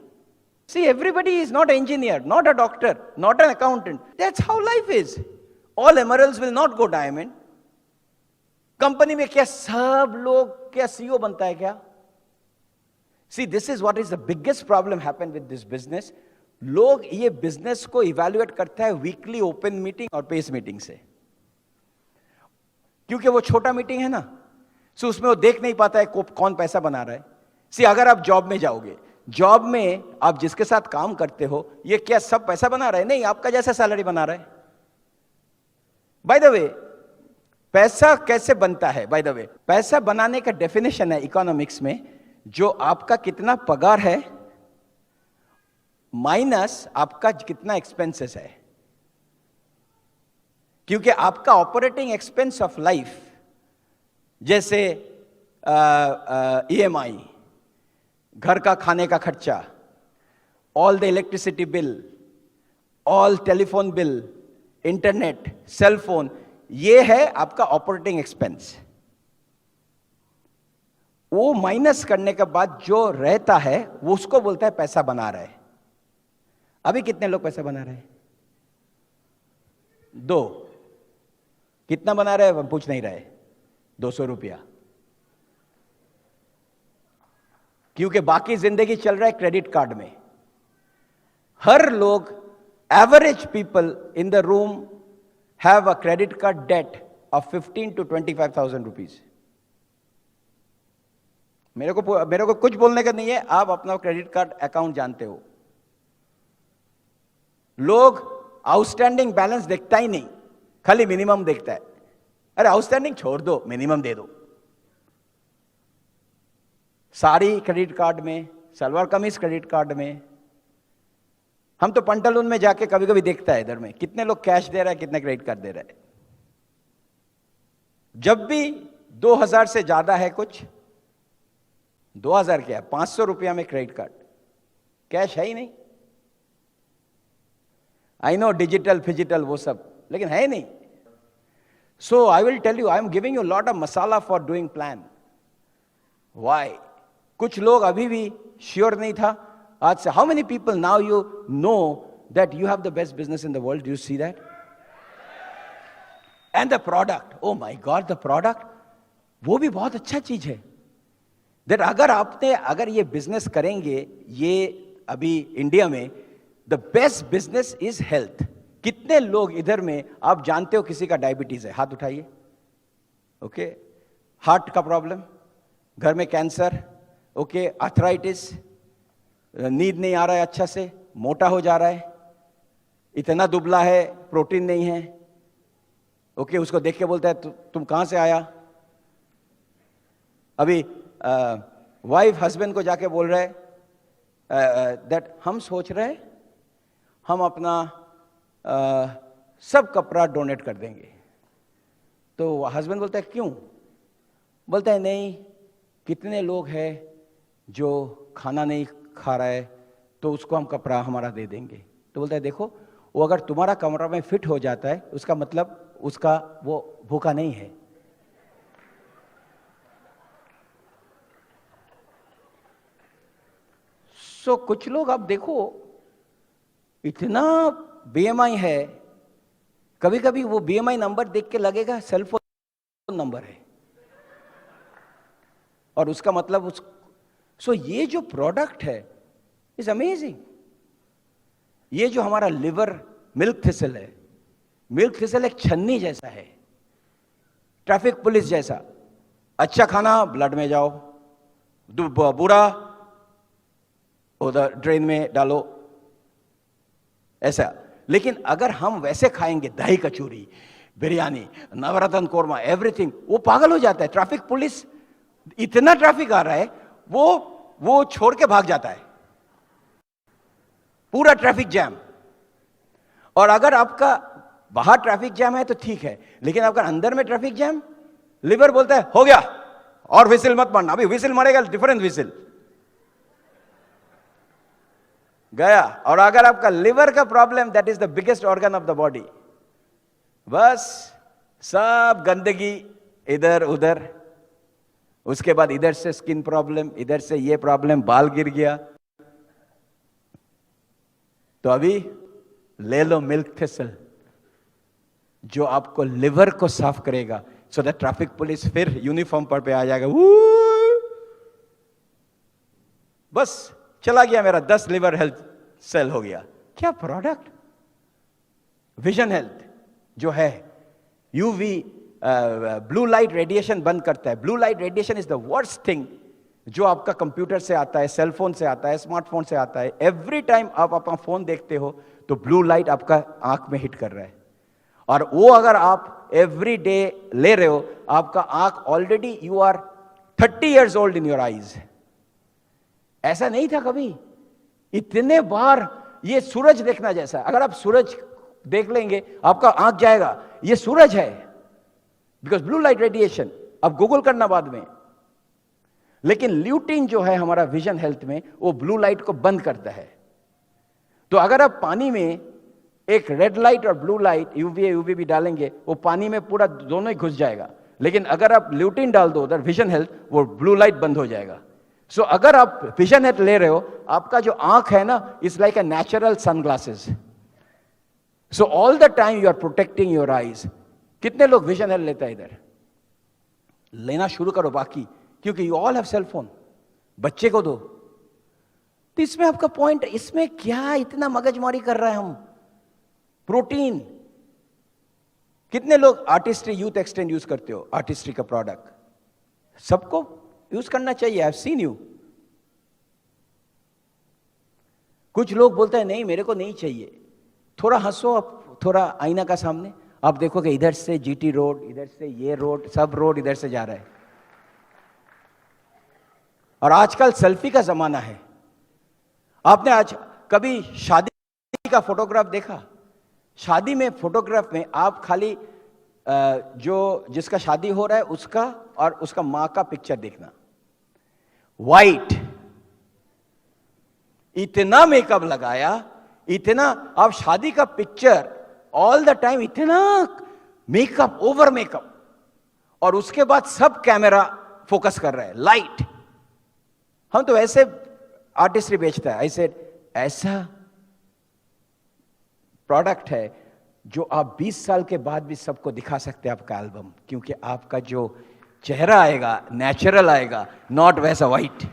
See, everybody is not an engineer, not a doctor, not an accountant. That's how life is. All emeralds will not go diamond. Company में क्या सब लोग क्या सीईओ बनता है क्या? See, this is what is the biggest problem happen with this business. लोग ये बिजनेस को इवैल्यूएट करता है वीकली ओपन मीटिंग और पेस मीटिंग से, क्योंकि वो छोटा मीटिंग है ना, सो उसमें वो देख नहीं पाता है कौन पैसा बना रहा है। सी, अगर आप जॉब में जाओगे, जॉब में आप जिसके साथ काम करते हो, ये क्या सब पैसा बना रहा है? नहीं, आपका जैसा सैलरी बना रहा है। बाय द वे, पैसा कैसे बनता है? बाय द वे, पैसा बनाने का डेफिनेशन है इकोनॉमिक्स में, जो आपका कितना पगार है माइनस आपका कितना एक्सपेंसेस है। क्योंकि आपका ऑपरेटिंग एक्सपेंस ऑफ लाइफ, जैसे ईएमआई, घर का खाने का खर्चा, all the electricity bill, all telephone bill, internet, cell phone, ये है आपका ऑपरेटिंग एक्सपेंस। वो माइनस करने के बाद जो रहता है वो उसको बोलता है पैसा बना रहा है। अभी कितने लोग पैसा बना रहे हैं? 2। कितना बना रहे हैं पूछ नहीं रहे? 200 रुपया। क्योंकि बाकी जिंदगी चल रहा है क्रेडिट कार्ड में। हर लोग, average people in the room have a credit card debt of 15 to 25,000 rupees. मेरे को कुछ बोलने का नहीं है, आप अपना क्रेडिट कार्ड अकाउंट जानते हो। लोग आउटस्टैंडिंग बैलेंस देखता ही नहीं, खाली मिनिमम देखता है। अरे आउटस्टैंडिंग छोड़ दो, मिनिमम दे दो। साड़ी क्रेडिट कार्ड में, सलवार कमीज क्रेडिट कार्ड में। हम तो पंटालून में जाके कभी कभी देखता है इधर में कितने लोग कैश दे रहा है, कितने क्रेडिट कार्ड दे रहा है। जब भी 2000 से ज्यादा है कुछ, 2000 क्या, 500 रुपया में क्रेडिट कार्ड, कैश है ही नहीं। आई नो डिजिटल फिजिटल वो सब, लेकिन है ही नहीं। So I will tell you, I am giving you lot of masala for doing plan. Why? कुछ लोग अभी भी श्योर नहीं था आज से। How many people now you know that you have the best business in the world? Do you see that? And the product, oh my God, the product वो भी बहुत अच्छा चीज है। दैट अगर ये बिजनेस करेंगे, ये अभी इंडिया में the best business is health. कितने लोग इधर में आप जानते हो किसी का डायबिटीज है? हाथ उठाइए। ओके, हार्ट का प्रॉब्लम, घर में कैंसर, ओके, आर्थराइटिस, नींद नहीं आ रहा है अच्छा से, मोटा हो जा रहा है, इतना दुबला है, प्रोटीन नहीं है। ओके, उसको देख के बोलता है तुम कहां से आया? अभी वाइफ हस्बैंड को जाके बोल रहे दैट हम सोच रहे हैं हम अपना सब कपड़ा डोनेट कर देंगे। तो हस्बैंड बोलता है क्यों? बोलता है नहीं, कितने लोग हैं जो खाना नहीं खा रहा है, तो उसको हम कपड़ा हमारा दे देंगे। तो बोलता है देखो, वो अगर तुम्हारा कमरा में फिट हो जाता है, उसका मतलब उसका वो भूखा नहीं है। कुछ लोग आप देखो इतना बीएमआई है, कभी कभी वो बीएमआई नंबर देख के लगेगा सेलफोन नंबर है, और उसका मतलब ये जो प्रोडक्ट है इज अमेजिंग। ये जो हमारा लिवर मिल्क थिसल है, मिल्क थिसल एक छन्नी जैसा है, ट्रैफिक पुलिस जैसा। अच्छा खाना ब्लड में जाओ, बुरा उधर ड्रेन में डालो, ऐसा। लेकिन अगर हम वैसे खाएंगे दही कचौरी, बिरयानी, नवरत्न कोरमा, एवरीथिंग, वो पागल हो जाता है। ट्रैफिक पुलिस, इतना ट्रैफिक आ रहा है, वो छोड़ के भाग जाता है, पूरा ट्रैफिक जैम। और अगर आपका बाहर ट्रैफिक जैम है तो ठीक है, लेकिन अगर अंदर में ट्रैफिक जैम, लिवर बोलता है हो गया, और विसिल मत मारना, अभी विसिल मारेगा डिफरेंट विसिल, गया। और अगर आपका लिवर का problem, that is the biggest organ of the body, बस सब गंदगी इधर उधर, उसके बाद इधर से स्किन प्रॉब्लम, इधर से ये प्रॉब्लम, बाल गिर गया। तो अभी ले लो मिल्क थिसल, जो आपको लिवर को साफ करेगा, सो दैट ट्रैफिक पुलिस फिर यूनिफॉर्म पर पे आ जाएगा, बस चला गया मेरा 10 लिवर हेल्थ सेल हो गया। क्या प्रोडक्ट! विजन हेल्थ जो है, यूवी ब्लू लाइट रेडिएशन बंद करता है। Blue light radiation is the worst thing जो आपका कंप्यूटर से आता है, सेलफोन से आता है, स्मार्टफोन से आता है। एवरी टाइम आप अपना फोन देखते हो तो ब्लू लाइट आपका आंख में हिट कर रहा है, और वो अगर आप एवरी डे ले रहे हो, आपका आंख already, you are 30 years old in your eyes. ऐसा नहीं था कभी, इतने बार ये सूरज देखना जैसा। अगर आप सूरज देख लेंगे आपका आंख जाएगा, ये सूरज है, बिकॉज ब्लू लाइट रेडिएशन। अब गूगल करना बाद में। लेकिन ल्यूटिन जो है हमारा विजन हेल्थ में, वो ब्लू लाइट को बंद करता है। तो अगर आप पानी में एक रेड लाइट और ब्लू लाइट, यूवी भी डालेंगे, वो पानी में पूरा दोनों ही घुस जाएगा। लेकिन अगर आप ल्यूटिन डाल दो उधर विजन हेल्थ, वो ब्लू लाइट बंद हो जाएगा। सो अगर आप विजन हेल्थ ले रहे हो, आपका जो आंख है ना, it's like a natural sunglasses. So all the time you are protecting your eyes. कितने लोग विजन हेल्थ लेता है? इधर लेना शुरू करो बाकी, क्योंकि you all have cell phone. बच्चे को दो। तो इसमें आपका पॉइंट, इसमें क्या इतना मगजमारी कर रहे हैं हम? प्रोटीन। कितने लोग आर्टिस्ट्री यूथ एक्सटेंड यूज करते हो? आर्टिस्ट्री का प्रोडक्ट सबको यूज करना चाहिए। I have seen you. कुछ लोग बोलते हैं नहीं मेरे को नहीं चाहिए। थोड़ा हंसो आप, थोड़ा आईना का सामने, आप देखोगे इधर से जीटी रोड, इधर से ये रोड, सब रोड इधर से जा रहा है। और आजकल सेल्फी का जमाना है। आपने आज कभी शादी का फोटोग्राफ देखा? शादी में फोटोग्राफ में आप खाली जो जिसका शादी हो रहा है उसका और उसका मां का पिक्चर देखना। वाइट, इतना मेकअप लगाया, इतना। आप शादी का पिक्चर ऑल द टाइम इतना मेकअप, ओवर मेकअप, और उसके बाद सब कैमरा फोकस कर रहा है, लाइट। हम तो ऐसे आर्टिस्ट्री बेचता है। ऐसा प्रोडक्ट है जो आप 20 साल के बाद भी सबको दिखा सकते हैं आपका एल्बम, क्योंकि आपका जो चेहरा आएगा नेचुरल आएगा, नॉट वैसा white.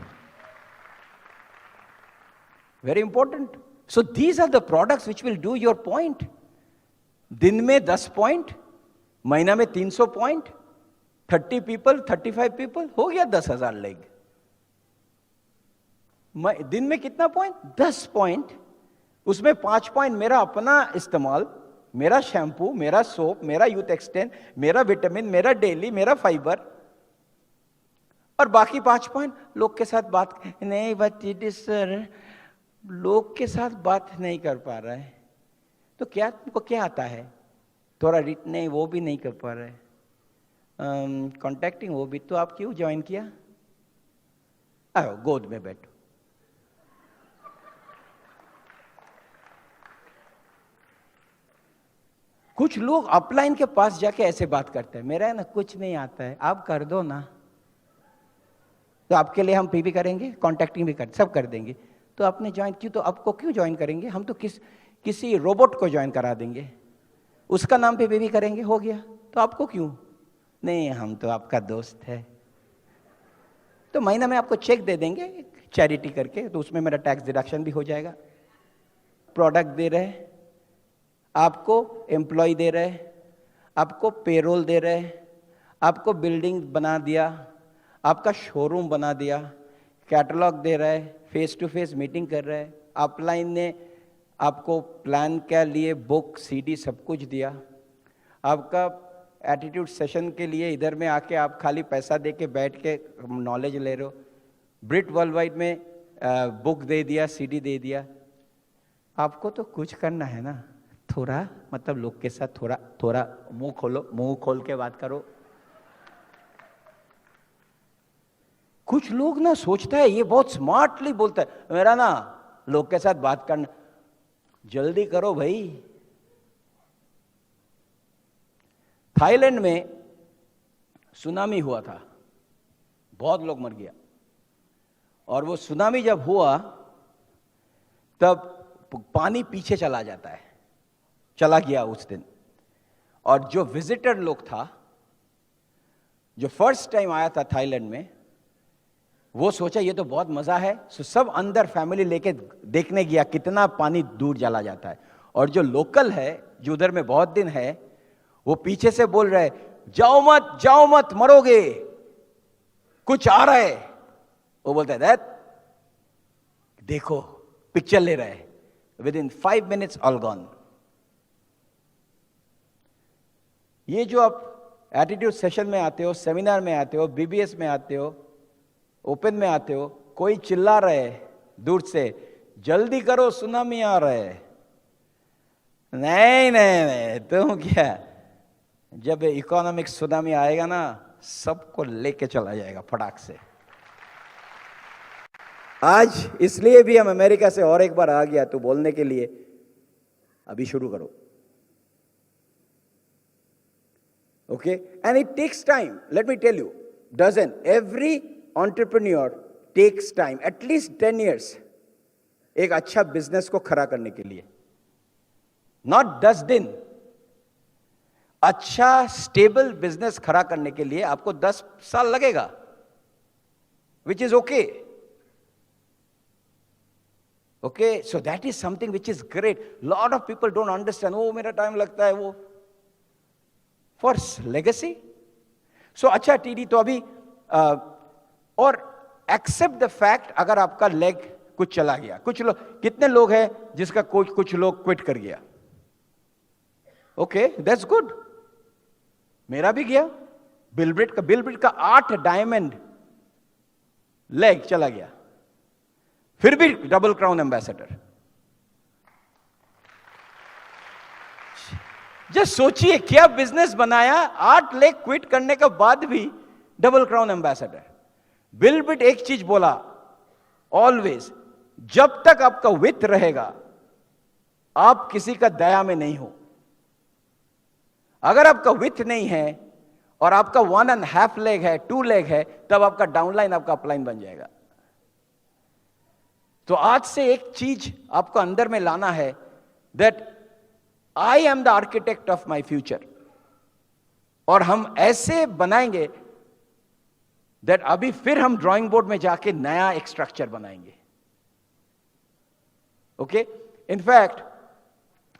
Very important. So these are the products which will do your point. दिन में 10 पॉइंट, महीना में 300 पॉइंट, 30 पीपल, 35 पीपल, हो गया 10,000 लेग। दिन में कितना पॉइंट? 10 पॉइंट। उसमें 5 पॉइंट मेरा अपना इस्तेमाल, मेरा शैम्पू, मेरा सोप, मेरा यूथ एक्सटेंड, मेरा विटामिन, मेरा डेली, मेरा फाइबर, और बाकी 5 पॉइंट लोग के साथ बात नहीं। बट सर लोग के साथ बात नहीं कर पा रहा है, तो क्या तुमको क्या आता है? थोड़ा नहीं, वो भी नहीं कर पा रहा है। कॉन्टैक्टिंग, वो भी। तो आप क्यों ज्वाइन किया? आओ गोद में बैठो। कुछ लोग अपलाइन के पास जाके ऐसे बात करते हैं, मेरा है ना कुछ नहीं आता है, आप कर दो ना। तो आपके लिए हम पी भी करेंगे, कॉन्टैक्टिंग भी कर, सब कर देंगे। तो आपने ज्वाइन क्यों, तो आपको क्यों ज्वाइन करेंगे, हम तो किसी रोबोट को ज्वाइन करा देंगे, उसका नाम पे बेबी करेंगे, हो गया, तो आपको क्यों, नहीं हम तो आपका दोस्त है, तो महीना में आपको चेक दे देंगे चैरिटी करके, तो उसमें मेरा टैक्स डिडक्शन भी हो जाएगा। प्रोडक्ट दे रहे, आपको एम्प्लॉय दे रहे, आपको पेरोल दे रहे, आपको बिल्डिंग बना दिया, आपका शोरूम बना दिया, कैटलॉग दे रहे, फेस टू फेस मीटिंग कर रहे, अपलाइन ने आपको प्लान के लिए बुक सीडी सब कुछ दिया, आपका एटीट्यूड सेशन के लिए इधर में आके आप खाली पैसा दे के बैठ के नॉलेज ले रहे हो, ब्रिट वर्ल्ड वाइड में बुक दे दिया, सीडी दे दिया, आपको तो कुछ करना है ना, थोड़ा मतलब लोग के साथ थोड़ा थोड़ा मुंह खोलो, मुंह खोल के बात करो। कुछ लोग ना सोचता है ये बहुत स्मार्टली बोलता है, मेरा ना लोग के साथ बात करना, जल्दी करो भाई। थाईलैंड में सुनामी हुआ था, बहुत लोग मर गया, और वो सुनामी जब हुआ तब पानी पीछे चला जाता है, चला गया उस दिन, और जो विजिटर लोग था, जो फर्स्ट टाइम आया था थाईलैंड में, वो सोचा ये तो बहुत मजा है, सो सब अंदर फैमिली लेके देखने गया कितना पानी दूर चला जाता है, और जो लोकल है जो उधर में बहुत दिन है, वो पीछे से बोल रहे जाओ मत मरोगे, कुछ आ रहा है, वो बोलता है दैट देखो पिक्चर ले रहे, with in 5 minutes all gone. ये जो आप एटीट्यूड सेशन में आते हो, सेमिनार में आते हो, बीबीएस में आते हो, ओपन में आते हो, कोई चिल्ला रहे दूर से जल्दी करो सुनामी आ रहा है, नहीं तुम क्या, जब इकोनॉमिक सुनामी आएगा ना सबको लेके चला जाएगा फटाक से। आज इसलिए भी हम अमेरिका से और एक बार आ गया तो बोलने के लिए, अभी शुरू करो, okay, and it takes time, let me tell you, doesn't every entrepreneur takes time, at least 10 years एक अच्छा बिजनेस को खड़ा करने के लिए, नॉट 10 दिन, अच्छा स्टेबल बिजनेस खड़ा करने के लिए आपको 10 साल लगेगा, which is okay, okay, so that is something which is great. Lot of people don't understand, वो मेरा टाइम लगता है, वो फॉर लेगेसी। सो अच्छा टीडी, तो अभी और एक्सेप्ट द फैक्ट अगर आपका लेग कुछ चला गया, कुछ लोग, कितने लोग हैं जिसका कुछ लोग क्विट कर गया, ओके दैट्स गुड, मेरा भी गया, बिलब्रिट का 8 डायमंड लेग चला गया, फिर भी डबल क्राउन एम्बेसडर। जस्ट सोचिए क्या बिजनेस बनाया, 8 लेग क्विट करने के बाद भी डबल क्राउन एम्बेसडर। बिलब्रिट एक चीज बोला ऑलवेज, जब तक आपका वित्त रहेगा आप किसी का दया में नहीं हो, अगर आपका वित्त नहीं है और आपका 1.5 लेग है, 2 लेग है, तब आपका डाउनलाइन आपका अपलाइन बन जाएगा। तो आज से एक चीज आपको अंदर में लाना है, that I am the architect of my future, और हम ऐसे बनाएंगे दैट अभी फिर हम ड्राइंग बोर्ड में जाके नया एक स्ट्रक्चर बनाएंगे, okay. In fact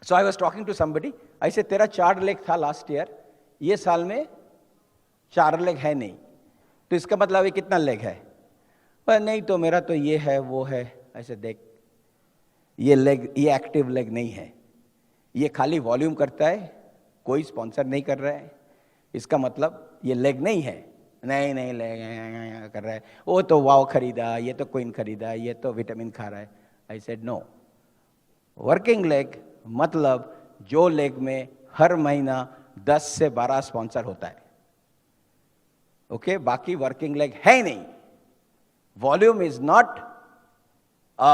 so I was talking to somebody, ऐसे तेरा 4 लेग था लास्ट ईयर, ये साल में 4 लेग है नहीं, तो इसका मतलब ये कितना लेग है, पर नहीं तो मेरा तो ये है वो है, ऐसे देख, ये लेग, ये एक्टिव लेग नहीं है, ये खाली वॉल्यूम करता है, कोई स्पॉन्सर नहीं कर रहा है, इसका मतलब ये लेग नहीं है, नहीं लेग कर रहा है, वो तो वाव खरीदा, ये तो क्वीन खरीदा, ये तो विटामिन खा रहा है। I said no, working leg मतलब जो लेग में हर महीना 10 से 12 स्पॉन्सर होता है, ओके, बाकी वर्किंग लेग है ही नहीं। Volume is not a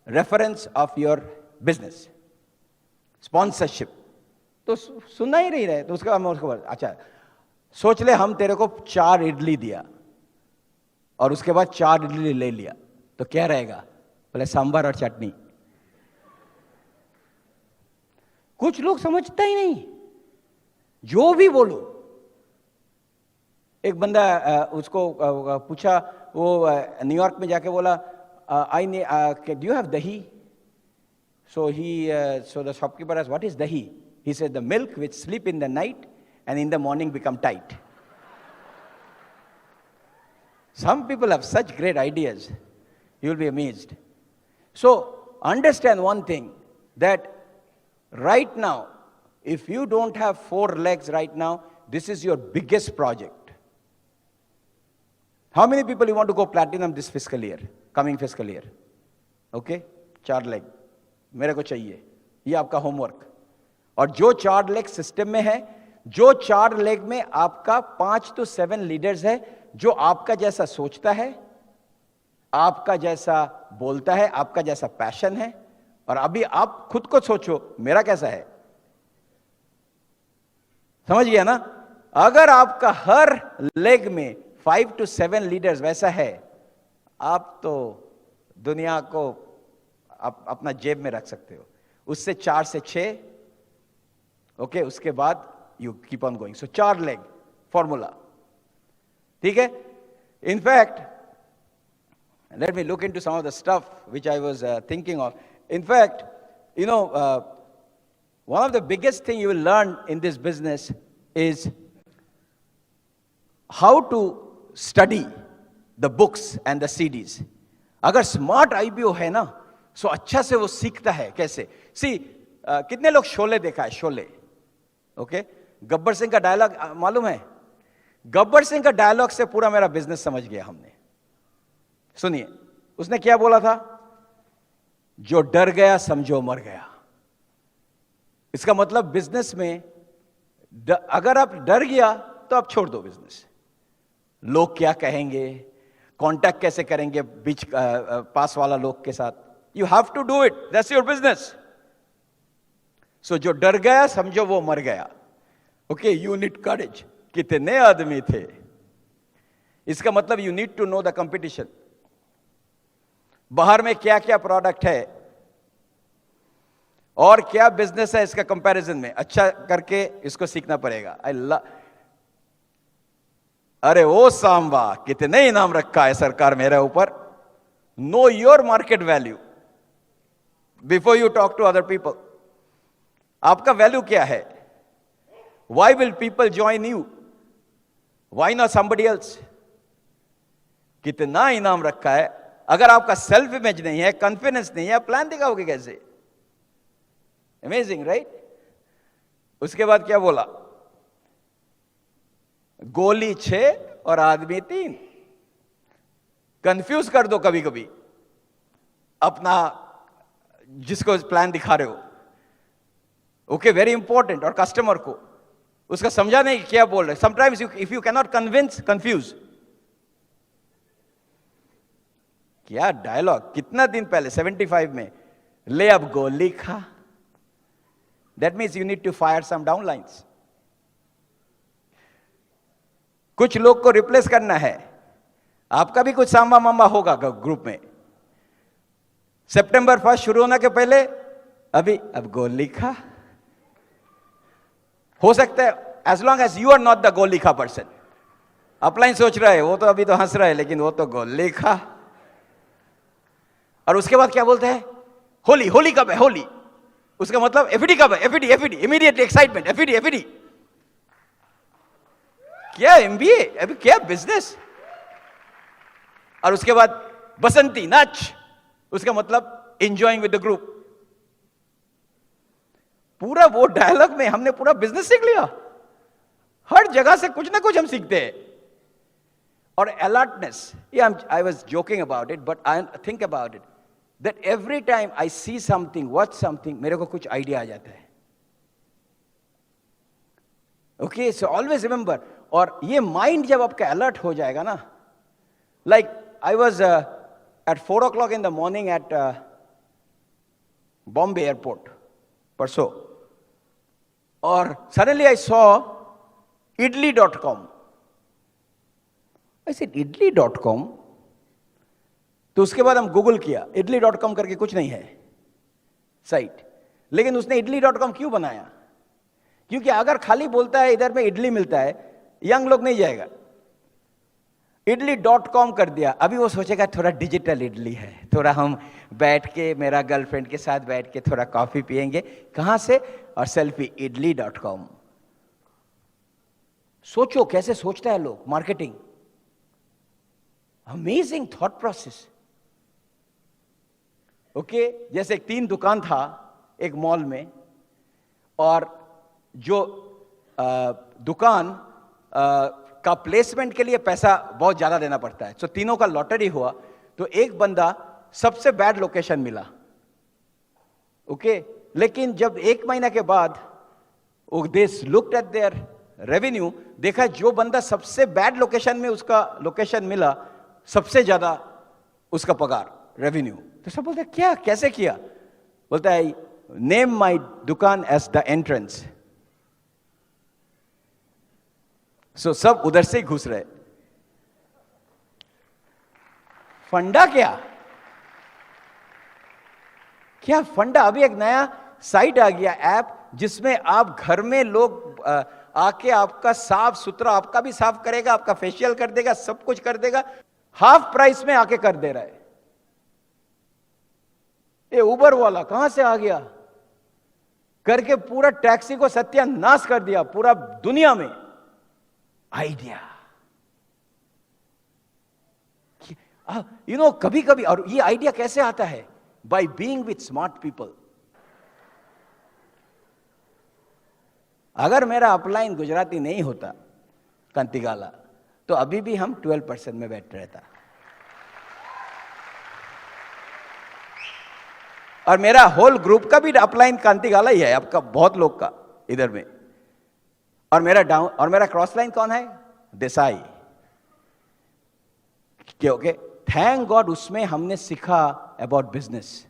reference of your business. Sponsorship तो सुनना ही नहीं रहे, तो उसका बाद अच्छा सोच ले, हम तेरे को 4 इडली दिया और उसके बाद 4 इडली ले लिया, तो क्या रहेगा, बोले सांभर और चटनी। कुछ लोग समझता ही नहीं, जो भी बोलो। एक बंदा उसको पूछा, वो न्यूयॉर्क में जाके बोला, डू यू हैव दही? So the shopkeeper asked, what is dahi? He said, the milk which sleep in the night and in the morning become tight. Some people have such great ideas, you'll be amazed. So understand one thing, that right now, if you don't have 4 legs right now, this is your biggest project. How many people you want to go platinum this fiscal year, coming fiscal year? Okay, 4 leg. मेरे को चाहिए, ये आपका homework. और जो 4 leg system में है, जो 4 लेग में आपका 5 to 7 लीडर्स है, जो आपका जैसा सोचता है, आपका जैसा बोलता है, आपका जैसा पैशन है। और अभी आप खुद को सोचो, मेरा कैसा है? समझ गया ना? अगर आपका हर लेग में 5 to 7 लीडर्स वैसा है, आप तो दुनिया को आप अपना जेब में रख सकते हो। उससे 4 से 6, ओके, उसके बाद you keep on going. So 4 leg formula, ठीक है? In fact, let me look into some of the stuff which I was thinking of. In fact, you know, one of the biggest thing you will learn in this business is how to study the books and the CDs. अगर smart IPO है ना, सो अच्छा से वो सीखता है कैसे। कितने लोग शोले देखा है? शोले, ओके? गब्बर सिंह का डायलॉग मालूम है? गब्बर सिंह का डायलॉग से पूरा मेरा बिजनेस समझ गया हमने। सुनिए, उसने क्या बोला था? जो डर गया समझो मर गया। इसका मतलब बिजनेस में अगर आप डर गया तो आप छोड़ दो बिजनेस। लोग क्या कहेंगे, कांटेक्ट कैसे करेंगे बीच पास वाला लोग के साथ, You have to do it. That's your business. So जो डर गया समझो वो मर गया। Okay, you need courage. कितने आदमी थे? इसका मतलब you need to know the competition. बाहर में क्या क्या प्रोडक्ट है और क्या बिजनेस है, इसका कंपैरिजन में अच्छा करके इसको सीखना पड़ेगा। अरे ओ सांबा, कितने इनाम रखा है सरकार मेरे ऊपर। Know your market value before you talk to other people. आपका वैल्यू क्या है? Why will people join you? Why not somebody else? कितना इनाम रखा है। अगर आपका सेल्फ इमेज नहीं है, कॉन्फिडेंस नहीं है, प्लान दिखाओगे कैसे? Amazing, right? उसके बाद क्या बोला? गोली 6 और आदमी 3। कंफ्यूज कर दो कभी कभी अपना जिसको प्लान दिखा रहे हो। Okay, very important. और कस्टमर को उसका समझा नहीं क्या बोल रहे। Sometimes if you can not convince, confuse. क्या डायलॉग, कितना दिन पहले 75 में, ले अब गोली खा। That means you need to fire some down lines. कुछ लोग को रिप्लेस करना है। आपका भी कुछ सांबा मामा होगा ग्रुप में। सितंबर 1 शुरू होने के पहले अब गोल लिखा हो सकता है, as long as you are not the goal लिखा पर्सन। अपलाइन सोच रहा है, वो तो अभी तो हंस रहा है, लेकिन वो तो गोल लिखा। और उसके बाद क्या बोलते हैं? होली। होली कब है? होली। उसका मतलब एफडी कब है? FD immediately excitement, FD. क्या एमबीए, अभी क्या बिजनेस। और उसके बाद बसंती नाच, उसका मतलब एंजॉयिंग विद द ग्रुप। पूरा वो डायलॉग में हमने पूरा बिजनेस सीख लिया। हर जगह से कुछ ना कुछ हम सीखते हैं। और alertness, I was joking about it, but I think about it that every time I see something, watch something, मेरे को कुछ आइडिया आ जाता है। Okay, so always remember. और ये माइंड जब आपका अलर्ट हो जाएगा ना, like I was at 4 o'clock in the morning at Bombay airport, परसों, और suddenly I saw idli.com. I said, idli.com? तो उसके बाद हम गूगल किया, idli.com करके कुछ नहीं है साइट, लेकिन उसने idli.com क्यों बनाया? क्योंकि अगर खाली बोलता है इधर में इडली मिलता है, यंग लोग नहीं जाएगा। idli.com कर दिया, अभी वो सोचेगा थोड़ा डिजिटल इडली है, थोड़ा हम बैठ के, मेरा गर्लफ्रेंड के साथ बैठ के थोड़ा कॉफी पिएंगे, कहां से? और सेल्फी, idli.com। सोचो कैसे सोचता है लोग, marketing, amazing thought process. Okay, जैसे 3 दुकान था एक मॉल में, और जो दुकान का प्लेसमेंट के लिए पैसा बहुत ज्यादा देना पड़ता है, तो तीनों का लॉटरी हुआ, तो एक बंदा सबसे बैड लोकेशन मिला। ओके, लेकिन जब 1 महीना के बाद they looked at there revenue, देखा जो बंदा सबसे बैड लोकेशन में उसका लोकेशन मिला, सबसे ज्यादा उसका पगार, रेवेन्यू। तो सब बोलते क्या, कैसे किया? बोलता है नेम माई दुकान एज द एंट्रेंस। सो सब उधर से ही घुस रहे। फंडा क्या क्या फंडा? अभी एक नया साइट आ गया, ऐप, जिसमें आप घर में लोग आके आपका साफ सुथरा, आपका भी साफ करेगा, आपका फेशियल कर देगा, सब कुछ कर देगा, हाफ प्राइस में आके कर दे रहा है। ये उबर वाला कहां से आ गया? करके पूरा टैक्सी को सत्यानाश कर दिया पूरा दुनिया में। आइडिया, कभी कभी, और ये आइडिया कैसे आता है? By being with smart people. अगर मेरा अपलाइन गुजराती नहीं होता, कांतिगाला, तो अभी भी हम 12% में बैठ रहता। और मेरा होल ग्रुप का भी अपलाइन कांतिगाला ही है, आपका बहुत लोग का इधर में। और मेरा क्रॉस लाइन कौन है? देसाई। ओके, थैंक गॉड उसमें हमने सीखा अबाउट बिजनेस।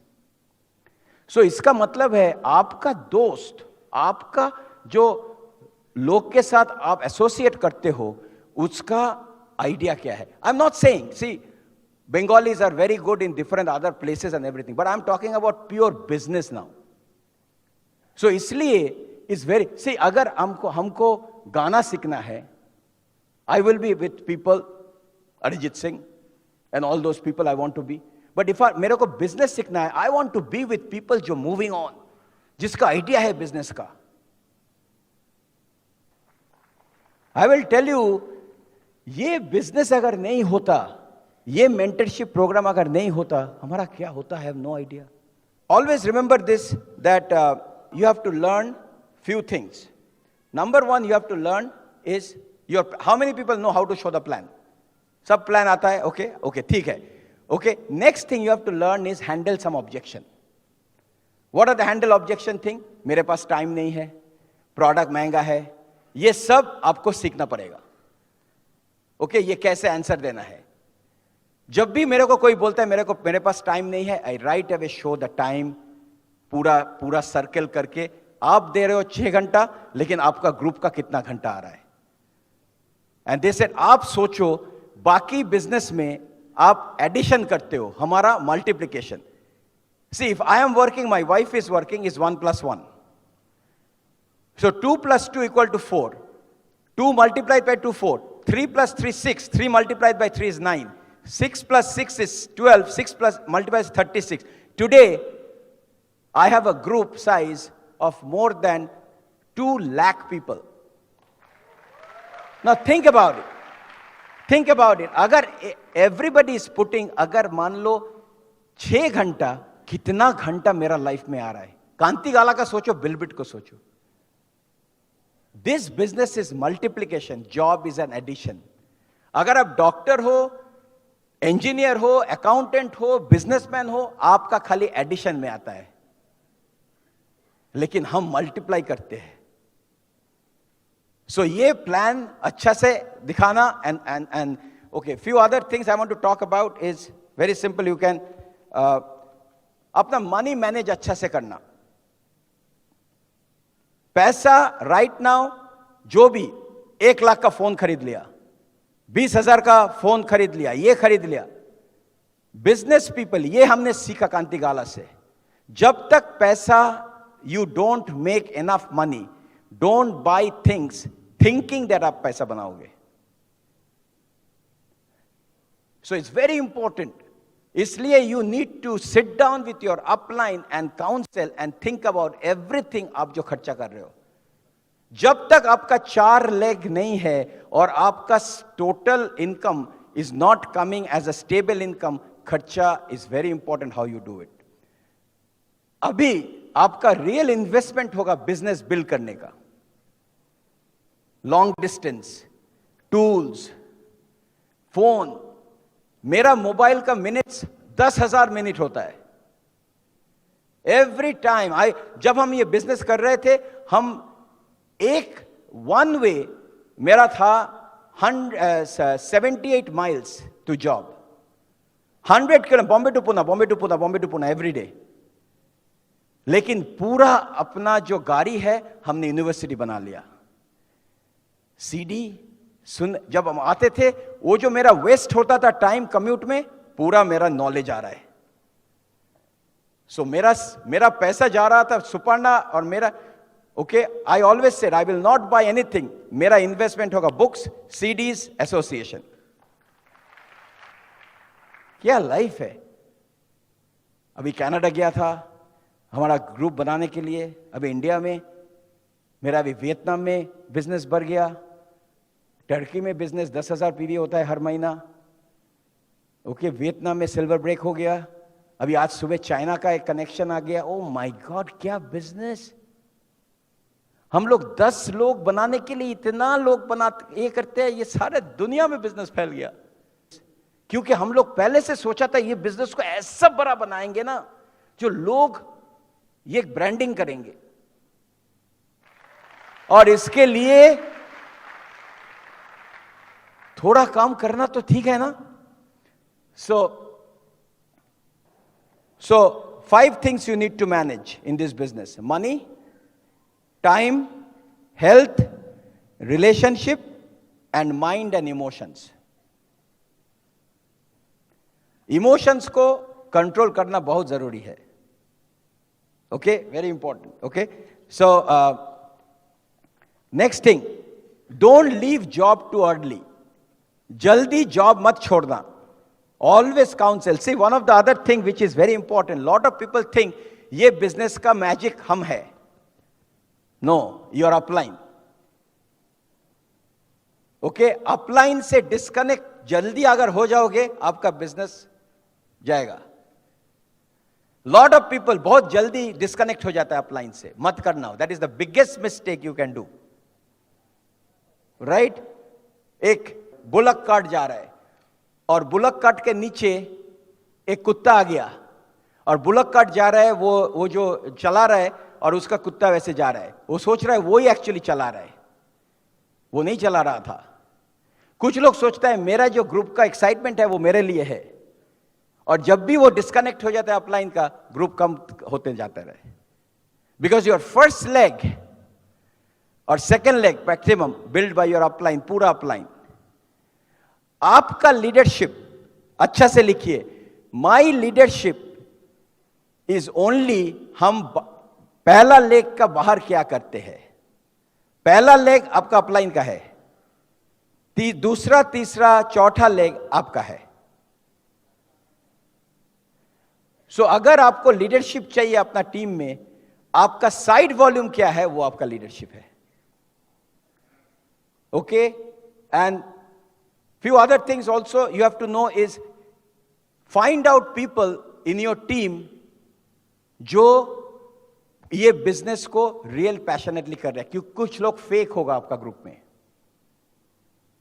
सो इसका मतलब है आपका दोस्त, आपका जो लोग के साथ आप एसोसिएट करते हो, उसका आइडिया क्या है? I am not saying, see, Bengalis are very good in different other places and everything, but I'm talking about pure business now. So इसलिए is very, see, अगर हमको गाना सीखना है, I will be with people, Arijit Singh and all those people I want to be. But if मेरे को business सीखना है, I want to be with people जो moving on, जिसका आइडिया है business का। I will tell you, ये business अगर नहीं होता, ये मेंटरशिप प्रोग्राम अगर नहीं होता, हमारा क्या होता है? No idea. Always remember this, that you have to learn few things. Number 1 you have to learn is your, how many people know how to show the plan? सब प्लान आता है, ओके ओके, ठीक है, okay. Next thing you have to learn is handle some objection. What are the handle objection thing? मेरे पास time नहीं है, product महंगा है, ये सब आपको सीखना पड़ेगा। ओके, ये कैसे आंसर देना है? जब भी मेरे को कोई बोलता है मेरे पास टाइम नहीं है, I right away show the time, पूरा सर्कल करके। आप दे रहे हो 6 घंटा, लेकिन आपका ग्रुप का कितना घंटा आ रहा है? एंड दे सेड, आप सोचो बाकी बिजनेस में आप एडिशन करते हो, हमारा multiplication. See, if I am working, my wife is working, is 1 + 1, so 2 + 2 = 4, 2 multiplied by 2 4, 3 + 3 6, 3 multiplied by 3 is 9, 6 + 6 is 12, 6 multiplied is 36. Today, I have a group size of more than 2 lakh people. Now think about it. Think about it. अगर everybody is putting, अगर मान लो 6 घंटा, कितना घंटा मेरा life में आ रहा है? कांतिगाला का सोचो, बिलबिट को सोचो। This business is multiplication, job is an addition. अगर आप डॉक्टर हो, इंजीनियर हो, अकाउंटेंट हो, बिजनेसमैन हो, आपका खाली एडिशन में आता है, लेकिन हम मल्टीप्लाई करते हैं। सो ये प्लान अच्छा से दिखाना, and okay, few other things I want to talk about is very simple. You can अपना मनी मैनेज अच्छा से करना। पैसा राइट नाउ, जो भी 1 लाख का फोन खरीद लिया, 20,000 का फोन खरीद लिया, ये खरीद लिया, बिजनेस पीपल, ये हमने सीखा कांति गाला से, जब तक पैसा you don't make enough money, don't buy things thinking that आप पैसा बनाओगे. So it's very important. इसलिए you need to sit down with your upline and council and think about everything आप जो खर्चा कर रहे हो. जब तक आपका 4 लेग नहीं है और आपका total income is not coming as a stable income, खर्चा is very important how you do it. अभी आपका रियल इन्वेस्टमेंट होगा बिजनेस बिल्ड करने का. Long distance, tools, phone. मेरा मोबाइल का मिनट्स 10,000 मिनट होता है एवरी टाइम. जब हम ये बिजनेस कर रहे थे, हम एक वन वे मेरा था 78 miles to job, 100 kilo, Bombay to Pune, Bombay to Pune, Bombay to Pune every day. लेकिन पूरा अपना जो गाड़ी है हमने यूनिवर्सिटी बना लिया. सीडी सुन, जब हम आते थे, वो जो मेरा वेस्ट होता था टाइम कम्यूट में, पूरा मेरा नॉलेज आ रहा है. सो मेरा पैसा जा रहा था सुपर्णा और मेरा. Okay, I always said I will not buy anything. मेरा इन्वेस्टमेंट होगा बुक्स, सीडीज, एसोसिएशन. क्या लाइफ है. अभी कनाडा गया था हमारा ग्रुप बनाने के लिए, अभी इंडिया में मेरा, अभी वियतनाम में बिजनेस बढ़ गया, टर्की में बिजनेस 10,000 पीवी होता है हर महीना. ओके, वियतनाम में सिल्वर ब्रेक हो गया. अभी आज सुबह चाइना का एक कनेक्शन आ गया. ओ माय गॉड, क्या बिजनेस. हम लोग 10 लोग बनाने के लिए इतना लोग बनाते, ये करते हैं, ये सारे दुनिया में बिजनेस फैल गया. क्योंकि हम लोग पहले से सोचा था ये बिजनेस को ऐसा बड़ा बनाएंगे ना, जो लोग ये ब्रांडिंग करेंगे. और इसके लिए थोड़ा काम करना तो ठीक है ना. So 5 things you need to manage in this business: money, time, health, relationship, and mind and emotions. Emotions को कंट्रोल करना बहुत जरूरी है. Okay, very important. Okay, so next thing, don't leave job too early. जल्दी job मत छोड़ना. Always counsel. See, one of the other thing which is very important, lot of people think ये business का magic हम है. No, your upline. Okay, upline से disconnect जल्दी अगर हो जाओगे, आपका बिजनेस जाएगा. लॉट ऑफ पीपल बहुत जल्दी डिस्कनेक्ट हो जाता है अपलाइन से. मत करना. That is the biggest mistake you can do. Right? एक बुलक कार्ट जा रहा है और बुलक कार्ट के नीचे एक कुत्ता आ गया, और बुलक कार्ट जा रहा है, वो जो चला रहा है और उसका कुत्ता वैसे जा रहा है. वो सोच रहा है वो ही एक्चुअली चला रहा है, वो नहीं चला रहा था. कुछ लोग सोचता है मेरा जो ग्रुप का एक्साइटमेंट है वो मेरे लिए है, और जब भी वो डिस्कनेक्ट हो जाता है अपलाइन का, ग्रुप कम होते जाता रहे. बिकॉज योर फर्स्ट लेग और second leg maximum build by your upline, पूरा अपलाइन. आपका लीडरशिप, अच्छा से लिखिए, माई लीडरशिप इज ओनली, हम पहला लेग का बाहर क्या करते हैं. पहला लेग आपका अपलाइन का है, दूसरा, तीसरा, चौथा लेग आपका है. सो अगर आपको लीडरशिप चाहिए अपना टीम में, आपका साइड वॉल्यूम क्या है, वो आपका लीडरशिप है. Okay, and few other things also you have to know is, find out people in your team जो ये बिजनेस को रियल पैशनेटली कर रहे हैं. क्योंकि कुछ लोग फेक होगा आपका ग्रुप में,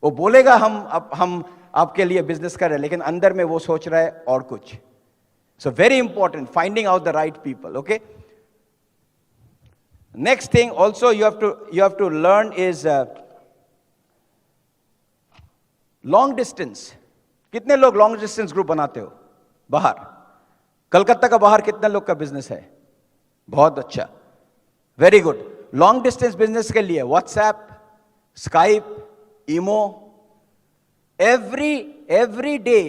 वो बोलेगा हम आपके लिए बिजनेस कर रहे हैं, लेकिन अंदर में वो सोच रहा है और कुछ. So very important, finding out the right people. Okay, next thing also you have to learn is long distance. कितने लोग लॉन्ग डिस्टेंस ग्रुप बनाते हो बाहर? कलकत्ता का बाहर कितने लोग का बिजनेस है? बहुत अच्छा, very good. Long distance business के लिए व्हाट्सएप, स्काइप, ईमो, एवरी डे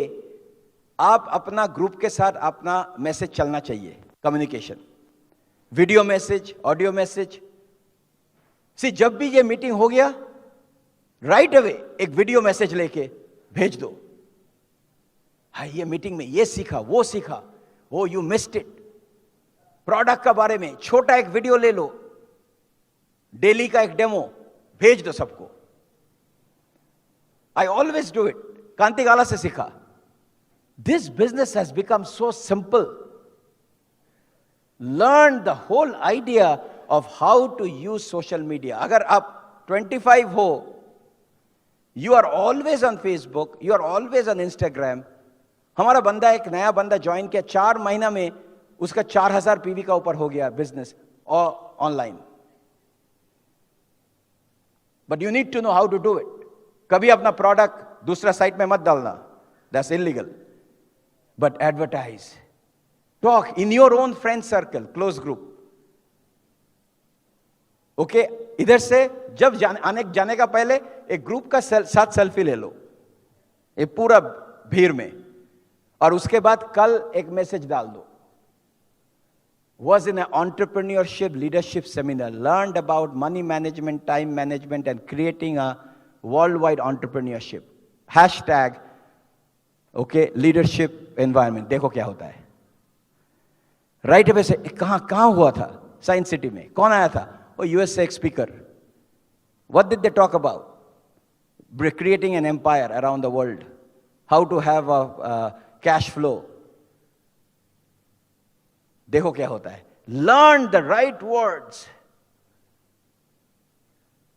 आप अपना ग्रुप के साथ अपना मैसेज चलना चाहिए, communication, video message, audio message. जब भी ये मीटिंग हो गया, राइट अवे एक वीडियो मैसेज लेके भेज दो। हाँ, ये मीटिंग में ये सीखा, वो यू मिस्ड इट। प्रोडक्ट का बारे में छोटा एक वीडियो ले लो, डेली का एक डेमो भेज दो सबको। I always do it, Kanti Gala से सीखा। This business has become so simple. Learn the whole idea of how to use social media. अगर आप 25 हो, you are always on Facebook, you are always on Instagram. हमारा बंदा, एक नया बंदा ज्वाइन किया, 4 महीना में उसका 4000 पीवी का ऊपर हो गया बिजनेस और online. But you need to know how to do it. कभी अपना प्रोडक्ट दूसरा साइट में मत डालना, that's illegal. But advertise, talk in your own friend circle, close group. Okay, इधर से जब जाने का पहले एक ग्रुप का साथ सेल्फी ले लो, ये पूरा भीड़ में, और उसके बाद कल एक मैसेज डाल दो। Was in an entrepreneurship leadership seminar, learned about money management, time management, and creating a worldwide entrepreneurship. Hashtag, okay, leadership environment. देखो क्या होता है। राइट अवे से कहाँ हुआ था? साइंस सिटी में। कौन आया था? वो यूएस से एक speaker. What did they talk about? Creating an empire around the world. How to have a cash flow. देखो क्या होता है। Learn the right words.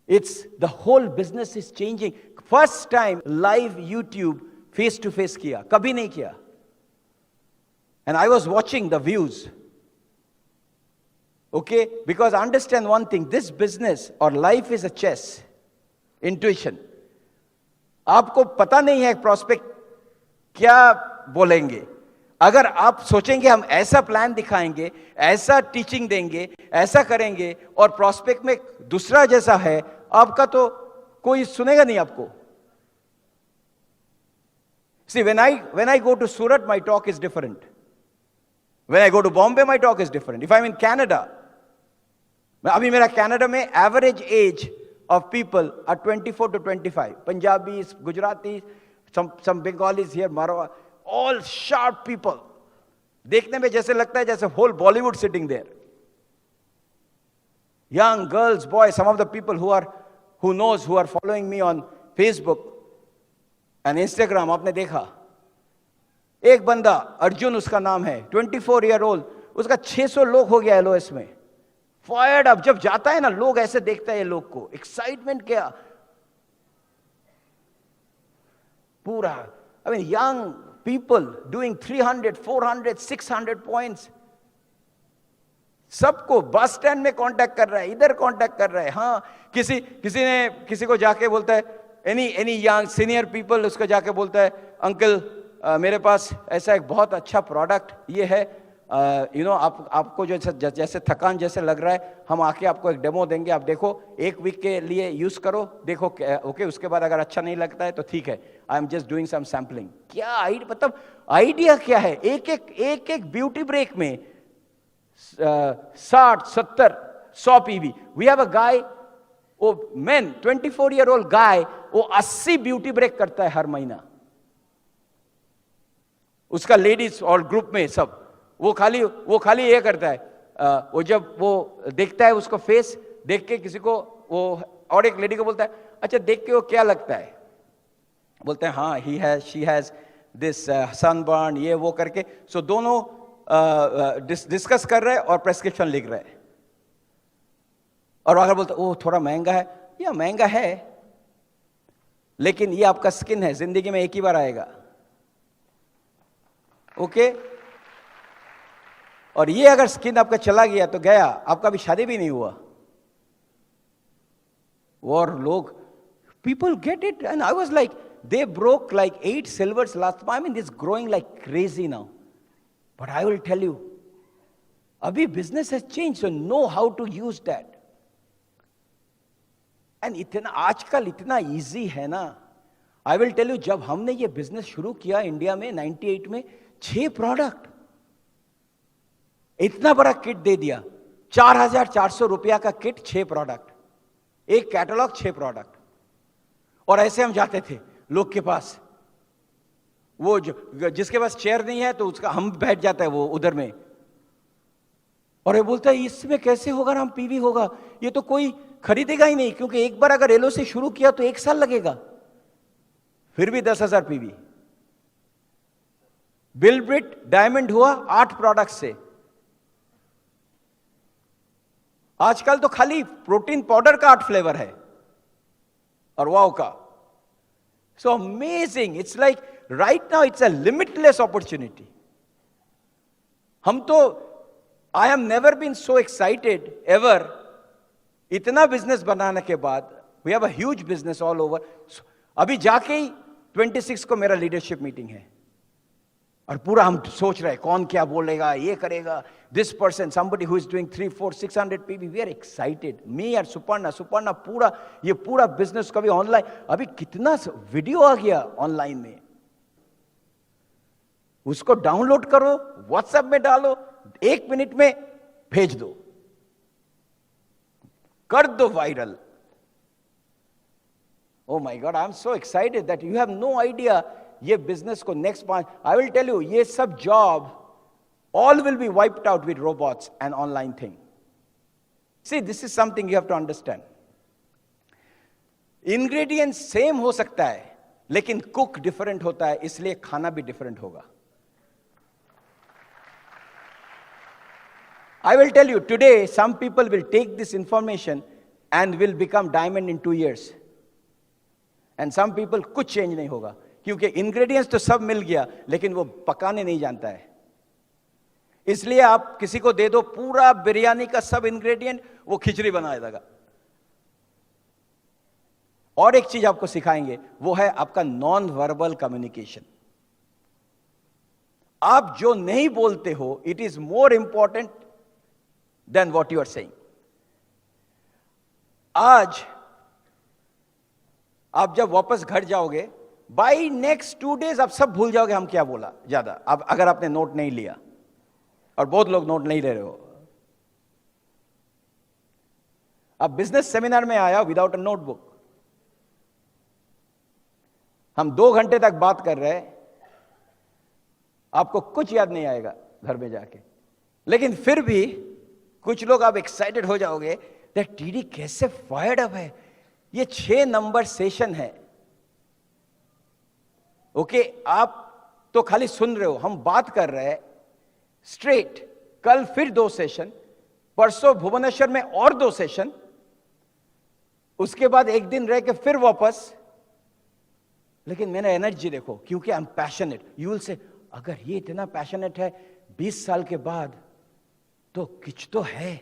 It's the whole business is changing. First time live YouTube face to face किया, कभी नहीं किया। And I was watching the views. Okay, because understand one thing, this business or life is a chess. Intuition. आपको पता नहीं है prospect क्या बोलेंगे। अगर आप सोचेंगे हम ऐसा प्लान दिखाएंगे, ऐसा टीचिंग देंगे, ऐसा करेंगे, और प्रोस्पेक्ट में दूसरा जैसा है, आपका तो कोई सुनेगा नहीं आपको। See, when I go to Surat, my talk is different. When I go to Bombay, my talk is different. If I'm in Canada, अभी मेरा कनाडा में average age of people are 24 to 25. Punjabis, Gujaratis, some Bengalis here, Marwa, all sharp people. देखने में जैसे लगता है जैसे whole Bollywood sitting there. Young girls, boys, some of the people who are following me on Facebook and Instagram, आपने देखा एक बंदा अर्जुन उसका नाम है, 24 year old, उसका 600 लोग हो गया LOS में। फायर्ड अप, जब जाता है ना लोग ऐसे देखते हैं लोग को, एक्साइटमेंट क्या पूरा। I mean young people doing 300, 400, 600 points. सबको बस स्टैंड में कांटेक्ट कर रहा है, इधर कांटेक्ट कर रहा है। हाँ, किसी को जाके बोलता है, एनी यंग सीनियर पीपल उसको जाके बोलता है, अंकल मेरे पास ऐसा एक बहुत अच्छा प्रोडक्ट ये है, आपको जो जैसे थकान जैसे लग रहा है, हम आके आपको एक डेमो देंगे, आप देखो 1 वीक के लिए यूज करो, देखो ओके, उसके बाद अगर अच्छा नहीं लगता है तो ठीक है, I am just doing some sampling. क्या मतलब आइडिया क्या है? एक ब्यूटी ब्रेक में 60, 70, 100 पीवी। वी हैव अ गाय, वो मैन 24 year old गाय, वो 80 ब्यूटी ब्रेक करता है हर महीना। उसका लेडीज और ग्रुप में सब वो खाली ये करता है, वो जब वो देखता है उसको फेस देख के किसी को, वो और एक लेडी को बोलता है, अच्छा देख के वो क्या लगता है? बोलते हैं हाँ, शी हैज दिस सनबर्न, ये वो करके। सो दोनों डिस्कस कर रहे हैं और प्रेस्क्रिप्शन लिख रहे हैं। और अगर बोलते ओह थोड़ा महंगा है, या महंगा है लेकिन ये आपका स्किन है, जिंदगी में एक ही बार आएगा। ओके और ये अगर स्किन आपका चला गया तो गया, आपका भी शादी भी नहीं हुआ। और लोग, people get it, and I was like, they broke like 8 silvers last time. I mean, this is growing like crazy now. But I will tell you, abhi business has changed, so know how to use that. And इतना आजकल इतना easy है ना, आई will tell you, जब हमने ये business शुरू किया इंडिया में 98 में, 6 प्रोडक्ट, इतना बड़ा किट दे दिया, 4,400 रुपया का किट, 6 प्रोडक्ट, एक कैटलॉग, 6 प्रोडक्ट। और ऐसे हम जाते थे लोग के पास, वो जो जिसके पास चेयर नहीं है तो उसका हम बैठ जाता है वो उधर में, और ये बोलता है इसमें कैसे होगा ना, हम पीवी होगा, ये तो कोई खरीदेगा ही नहीं, क्योंकि एक बार अगर एलो से शुरू किया तो 1 साल लगेगा। फिर भी 10,000 पीवी। बिलब्रिट डायमंड हुआ 8 प्रोडक्ट से। आजकल तो खाली प्रोटीन पाउडर का 8 फ्लेवर है, और वाओ का। So amazing, it's like right now it's a limitless opportunity. हम तो, I have never been so excited ever, इतना बिजनेस बनाने के बाद। We have a huge business all over. अभी जाके ही 26 को मेरा लीडरशिप मीटिंग है, और पूरा हम सोच रहे हैं कौन क्या बोलेगा, ये करेगा, this person, somebody who is doing 3, 4, 600 PV, we are excited, me और सुपर्णा पूरा, ये पूरा बिजनेस कभी ऑनलाइन, अभी कितना वीडियो आ गया ऑनलाइन में, उसको डाउनलोड करो, व्हाट्सएप में डालो, 1 मिनट में भेज दो, कर दो viral. Oh my God, I'm so excited that you have no idea ये बिजनेस को next 5, I will tell you, ये सब job all will be wiped out with robots and online thing. See, this is something you have to understand. Ingredients same हो सकता है, लेकिन cook different होता है, इसलिए खाना भी डिफरेंट होगा। I will tell you, today some people will take this information and will become diamond in 2 years. And some people कुछ चेंज नहीं होगा, क्योंकि इंग्रेडिएंट्स तो सब मिल गया, लेकिन वो पकाने नहीं जानता है। इसलिए आप किसी को दे दो पूरा बिरयानी का सब इंग्रेडिएंट, वो खिचड़ी बना देगा। और एक चीज आपको सिखाएंगे, वो है आपका नॉन वर्बल कम्युनिकेशन। आप जो नहीं बोलते हो, it is more important than what you are saying. आज आप जब वापस घर जाओगे, बाई नेक्स्ट 2 डेज आप सब भूल जाओगे हम क्या बोला ज्यादा, अब अगर आपने नोट नहीं लिया, और बहुत लोग नोट नहीं ले रहे हो। अब बिजनेस सेमिनार में आया विदाउट अ नोटबुक, हम 2 घंटे तक बात कर रहे हैं, आपको कुछ याद नहीं आएगा घर में जाके, लेकिन फिर भी कुछ लोग आप एक्साइटेड हो जाओगे दैट टीडी कैसे फायर्ड अप है। ये 6 नंबर सेशन है, ओके आप तो खाली सुन रहे हो, हम बात कर रहे हैं स्ट्रेट। कल फिर 2 सेशन, परसों भुवनेश्वर में और 2 सेशन, उसके बाद 1 दिन रह के फिर वापस। लेकिन मैंने एनर्जी देखो, क्योंकि I am passionate. You will say, अगर ये इतना पैशनेट है 20 साल के बाद, तो कुछ तो है।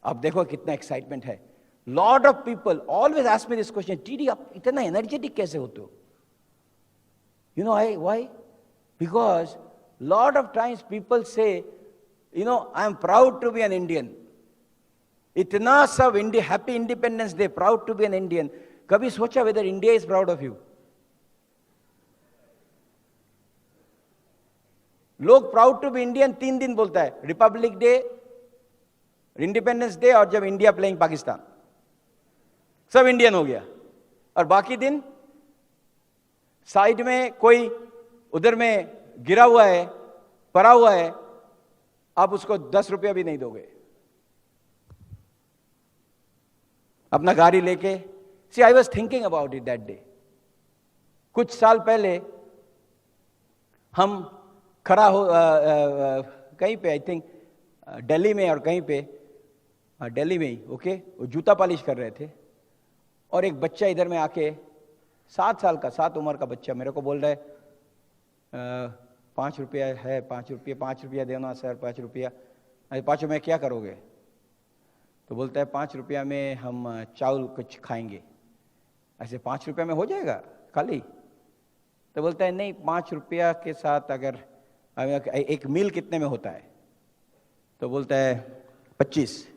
अब देखो कितना एक्साइटमेंट है। Lot of people always ask me this question, TD आप इतना एनर्जेटिक कैसे होते हो? You know why? Because lot of times people say, you know, I am proud to be an Indian. इतना सब India, happy independence day, proud to be an Indian. कभी सोचा whether India is proud of you? लोग proud to be Indian 3 दिन बोलता है, Republic day, independence day, और जब इंडिया प्लेइंग पाकिस्तान, सब इंडियन हो गया। और बाकी दिन साइड में कोई उधर में गिरा हुआ है, पड़ा हुआ है, आप उसको 10 रुपया भी नहीं दोगे। अपना गाड़ी लेके, see I was thinking about it that day. कुछ साल पहले हम खड़ा हो कहीं पे, आई थिंक दिल्ली में, और कहीं पे दिल्ली में ही, ओके, वो जूता पॉलिश कर रहे थे, और एक बच्चा इधर में आके 7 साल का, 7 उम्र का बच्चा मेरे को बोल रहा है 5 रुपया है, 5 रुपया देना सर, 5 रुपया। अरे 5 में क्या करोगे? तो बोलता है 5 रुपया में हम चावल कुछ खाएंगे। ऐसे 5 रुपया में हो जाएगा खाली? तो बोलता है नहीं, 5 रुपया के साथ अगर एक मील कितने में होता है? तो बोलता है 25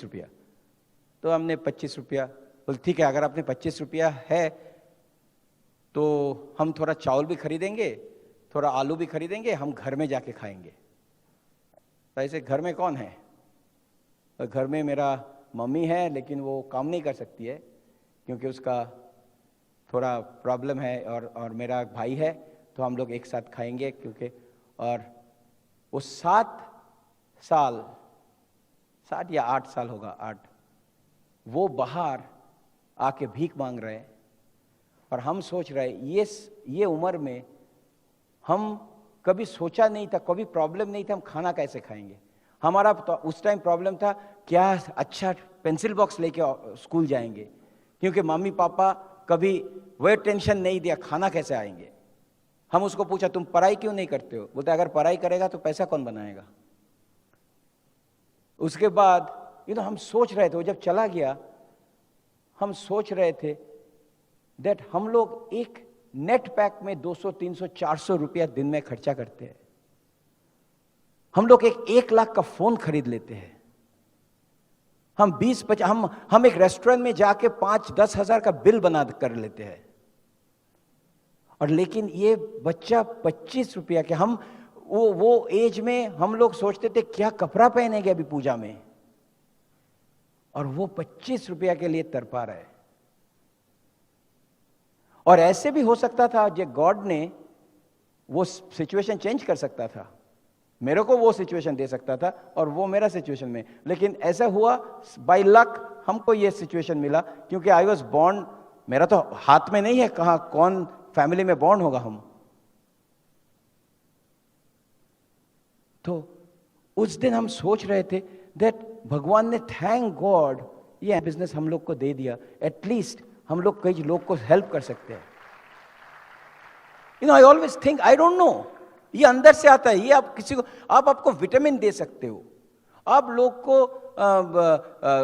रुपया। तो हमने 25 रुपया बोले ठीक है, अगर आपने 25 रुपया है तो हम थोड़ा चावल भी खरीदेंगे, थोड़ा आलू भी खरीदेंगे, हम घर में जाके खाएंगे। तो ऐसे घर में कौन है? तो घर में मेरा मम्मी है, लेकिन वो काम नहीं कर सकती है क्योंकि उसका थोड़ा प्रॉब्लम है, और मेरा भाई है, तो हम लोग एक साथ खाएंगे क्योंकि, और वो 7 या 8 साल होगा, 8, वो बाहर आके भीख मांग रहे हैं। और हम सोच रहे ये उम्र में हम कभी सोचा नहीं था, कभी प्रॉब्लम नहीं था हम खाना कैसे खाएंगे। हमारा तो उस टाइम प्रॉब्लम था क्या अच्छा पेंसिल बॉक्स लेके स्कूल जाएंगे, क्योंकि मम्मी पापा कभी वह टेंशन नहीं दिया खाना कैसे आएंगे। हम उसको पूछा तुम पढ़ाई क्यों नहीं करते हो? बोलते अगर पढ़ाई करेगा तो पैसा कौन बनाएगा। उसके बाद हम सोच रहे थे, वो जब चला गया हम सोच रहे थे दैट हम लोग एक नेट पैक में 200, 300, 400 रुपया दिन में खर्चा करते हैं। हम लोग 1 लाख का फोन खरीद लेते हैं। हम 20-50 हम एक रेस्टोरेंट में जाके 5-10 हजार का बिल बना कर लेते हैं। और लेकिन ये बच्चा 25 रुपया के, हम वो एज में हम लोग सोचते थे क्या कपड़ा पहनेंगे अभी पूजा में, और वो 25 रुपया के लिए तड़पा रहे। और ऐसे भी हो सकता था जो गॉड ने वो सिचुएशन चेंज कर सकता था, मेरे को वो सिचुएशन दे सकता था और वो मेरा सिचुएशन में, लेकिन ऐसा हुआ बाय लक हमको ये सिचुएशन मिला, क्योंकि आई वॉज बॉर्न, मेरा तो हाथ में नहीं है कहां कौन फैमिली में बॉर्न होगा हम। तो उस दिन हम सोच रहे थे दैट भगवान ने थैंक गॉड ये बिजनेस हम लोग को दे दिया, एटलीस्ट हम लोग कई लोग को हेल्प कर सकते हैं। I always think, I don't know, ये अंदर से आता है। ये आप किसी को, आपको विटामिन दे सकते हो, आप लोग को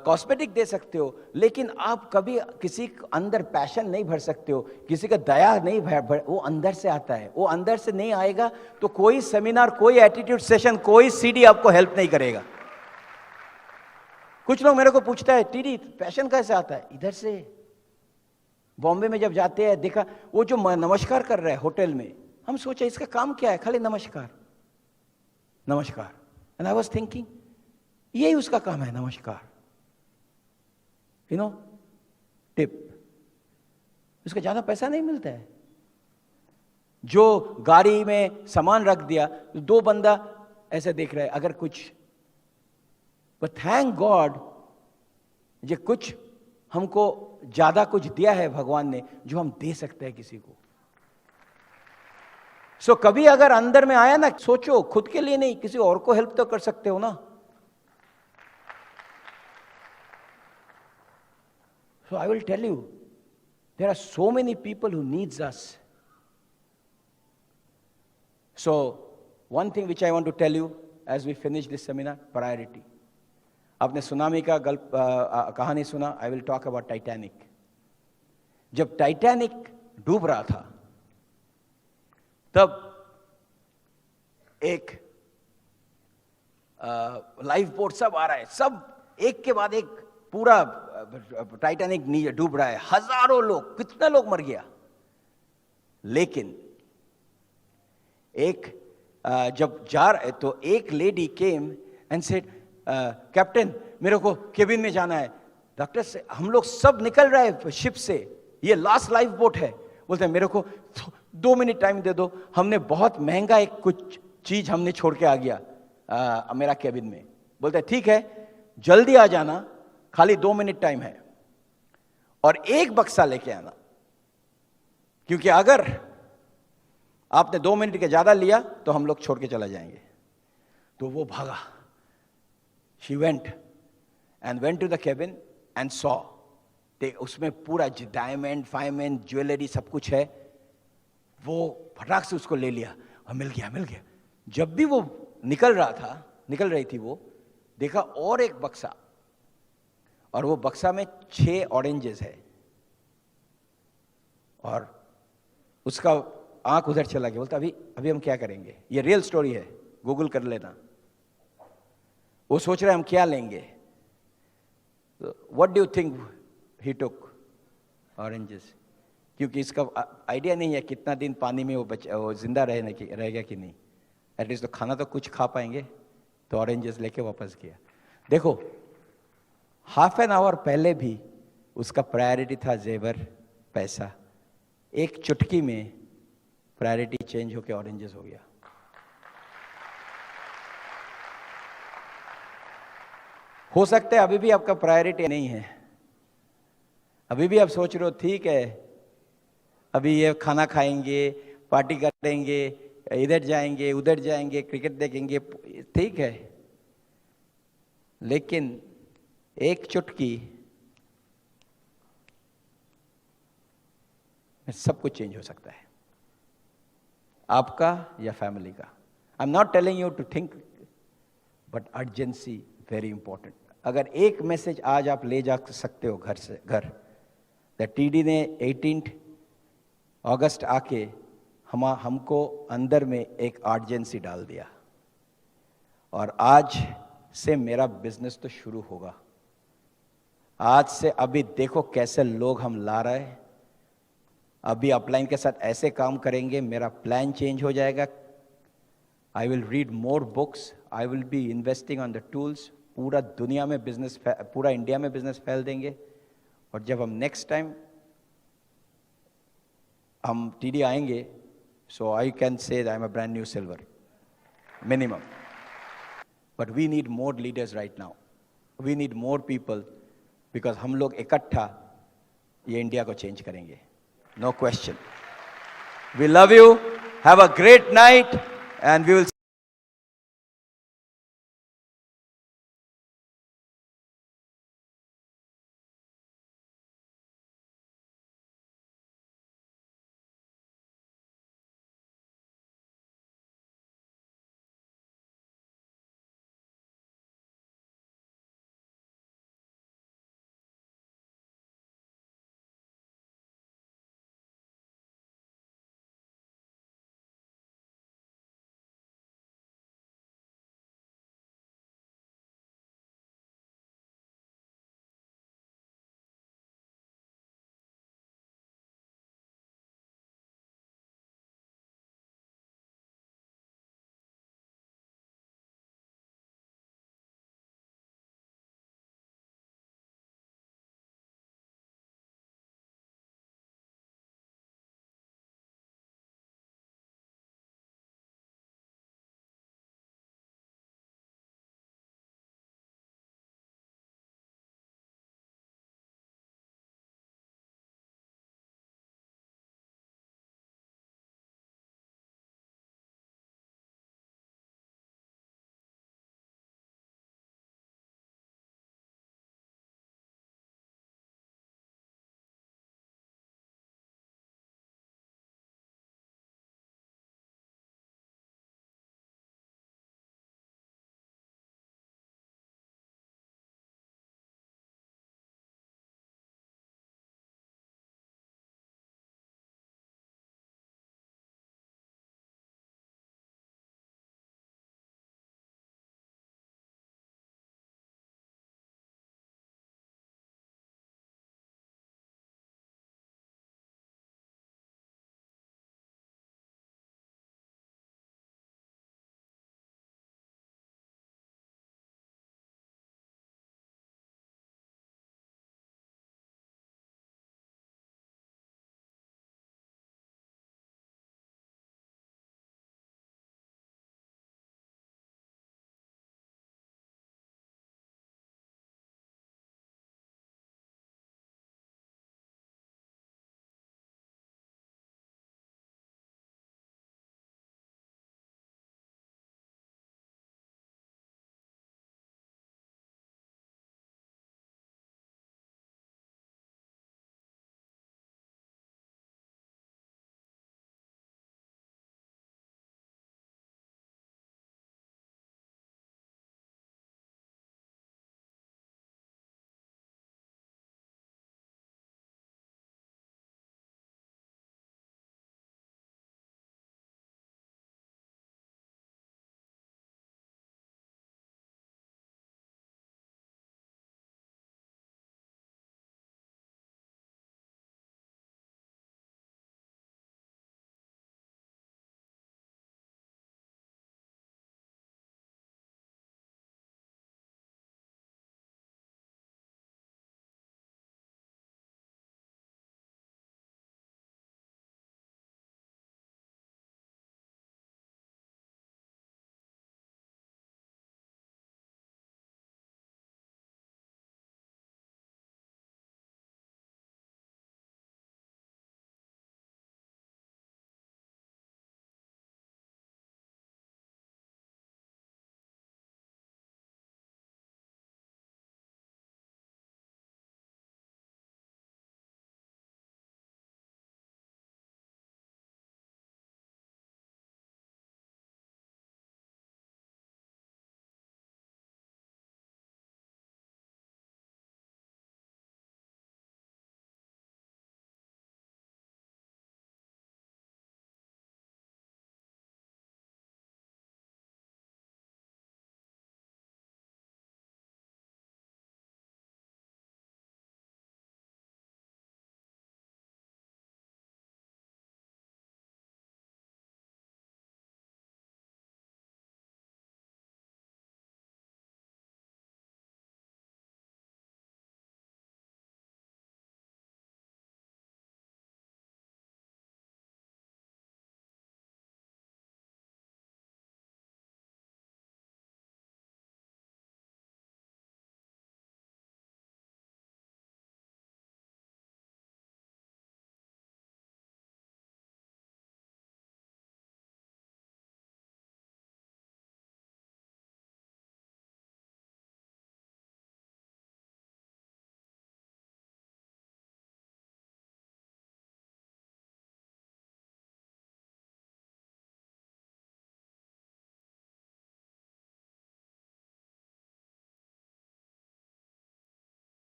कॉस्मेटिक दे सकते हो, लेकिन आप कभी किसी अंदर पैशन नहीं भर सकते हो, किसी का दया नहीं भर, वो अंदर से आता है। वो अंदर से नहीं आएगा तो कोई सेमिनार, कोई एटीट्यूड सेशन, कोई सीडी आपको हेल्प नहीं करेगा। कुछ लोग मेरे को पूछता है टीडी पैशन कैसे आता है? इधर से। बॉम्बे में जब जाते हैं देखा वो जो नमस्कार कर रहा है होटल में, हम सोचे इसका काम क्या है, खाली नमस्कार नमस्कार। एंड आई वाज थिंकिंग यही उसका काम है, नमस्कार, टिप। उसका ज्यादा पैसा नहीं मिलता है। जो गाड़ी में सामान रख दिया, 2 बंदा ऐसे देख रहे हैं अगर कुछ, बट थैंक गॉड ये कुछ हमको ज्यादा कुछ दिया है भगवान ने जो हम दे सकते हैं किसी को। सो कभी अगर अंदर में आया ना, सोचो खुद के लिए नहीं, किसी और को हेल्प तो कर सकते हो ना। So I will tell you, there are so many people who needs us. So one thing which I want to tell you as we finish this seminar, priority. आपने सुनामी का कहानी सुना, I will talk about Titanic. जब Titanic डूब रहा था तब एक लाइफ बोट सब आ रहा है, सब एक के बाद एक, पूरा टाइटैनिक नीचे डूब रहा है, हजारों लोग, कितना लोग मर गया। लेकिन एक जब जा रहे तो एक lady came and said, captain मेरे को केबिन में जाना है। डॉक्टर से हम लोग सब निकल रहे हैं शिप से, ये लास्ट लाइफ बोट है। बोलते हैं मेरे को 2 मिनट टाइम दे दो, हमने बहुत महंगा एक कुछ चीज हमने छोड़ के आ गया मेरा केबिन में। बोलते हैं ठीक है जल्दी आ जाना, खाली 2 मिनट टाइम है, और एक बक्सा लेके आना, क्योंकि अगर आपने 2 मिनट के ज्यादा लिया तो हम लोग छोड़ के चला जाएंगे। तो वो भागा, she went to the cabin and saw, उसमें पूरा डायमंड फायमंड ज्वेलरी सब कुछ है। वो फटाक से उसको ले लिया और मिल गया। जब भी वो निकल रही थी, वो देखा और एक बक्सा, और वो बक्सा में 6 ऑरेंजेस है, और उसका आंख उधर चला गया। बोलता अभी हम क्या करेंगे? ये रियल स्टोरी है, गूगल कर लेना। वो सोच रहे हम क्या लेंगे। What do you think he took? Oranges, क्योंकि इसका आइडिया नहीं है कितना दिन पानी में वो जिंदा रहेगा कि नहीं। एटलीस्ट तो खाना तो कुछ खा पाएंगे, तो ऑरेंजेस लेके वापस गया। देखो, हाफ एन आवर पहले भी उसका प्रायोरिटी था जेवर, पैसा। एक चुटकी में प्रायोरिटी चेंज होकर ऑरेंजेस हो गया। हो सकता है अभी भी आपका प्रायोरिटी नहीं है, अभी भी आप सोच रहे हो ठीक है, अभी ये खाना खाएंगे, पार्टी करेंगे, इधर जाएंगे उधर जाएंगे, क्रिकेट देखेंगे, ठीक है, लेकिन एक चुटकी में सब कुछ चेंज हो सकता है, आपका या फैमिली का। I am not telling you to think, but urgency very important. अगर एक मैसेज आज आप ले जा सकते हो घर से, घर टीडी ने 18 अगस्त आके हमको अंदर में एक अर्जेंसी डाल दिया, और आज से मेरा बिजनेस तो शुरू होगा। आज से अभी देखो कैसे लोग हम ला रहे हैं, अभी अपलाइन के साथ ऐसे काम करेंगे, मेरा प्लान चेंज हो जाएगा। I will read more books, I will be investing on the tools. पूरा दुनिया में बिजनेस, पूरा इंडिया में बिजनेस फैल देंगे। और जब हम नेक्स्ट टाइम हम टीडी आएंगे, सो I can say I am a brand new silver minimum. But we need more leaders right now, we need more people, because हम लोग इकट्ठा ये इंडिया को चेंज करेंगे, no question. We love you, have a great night, and we will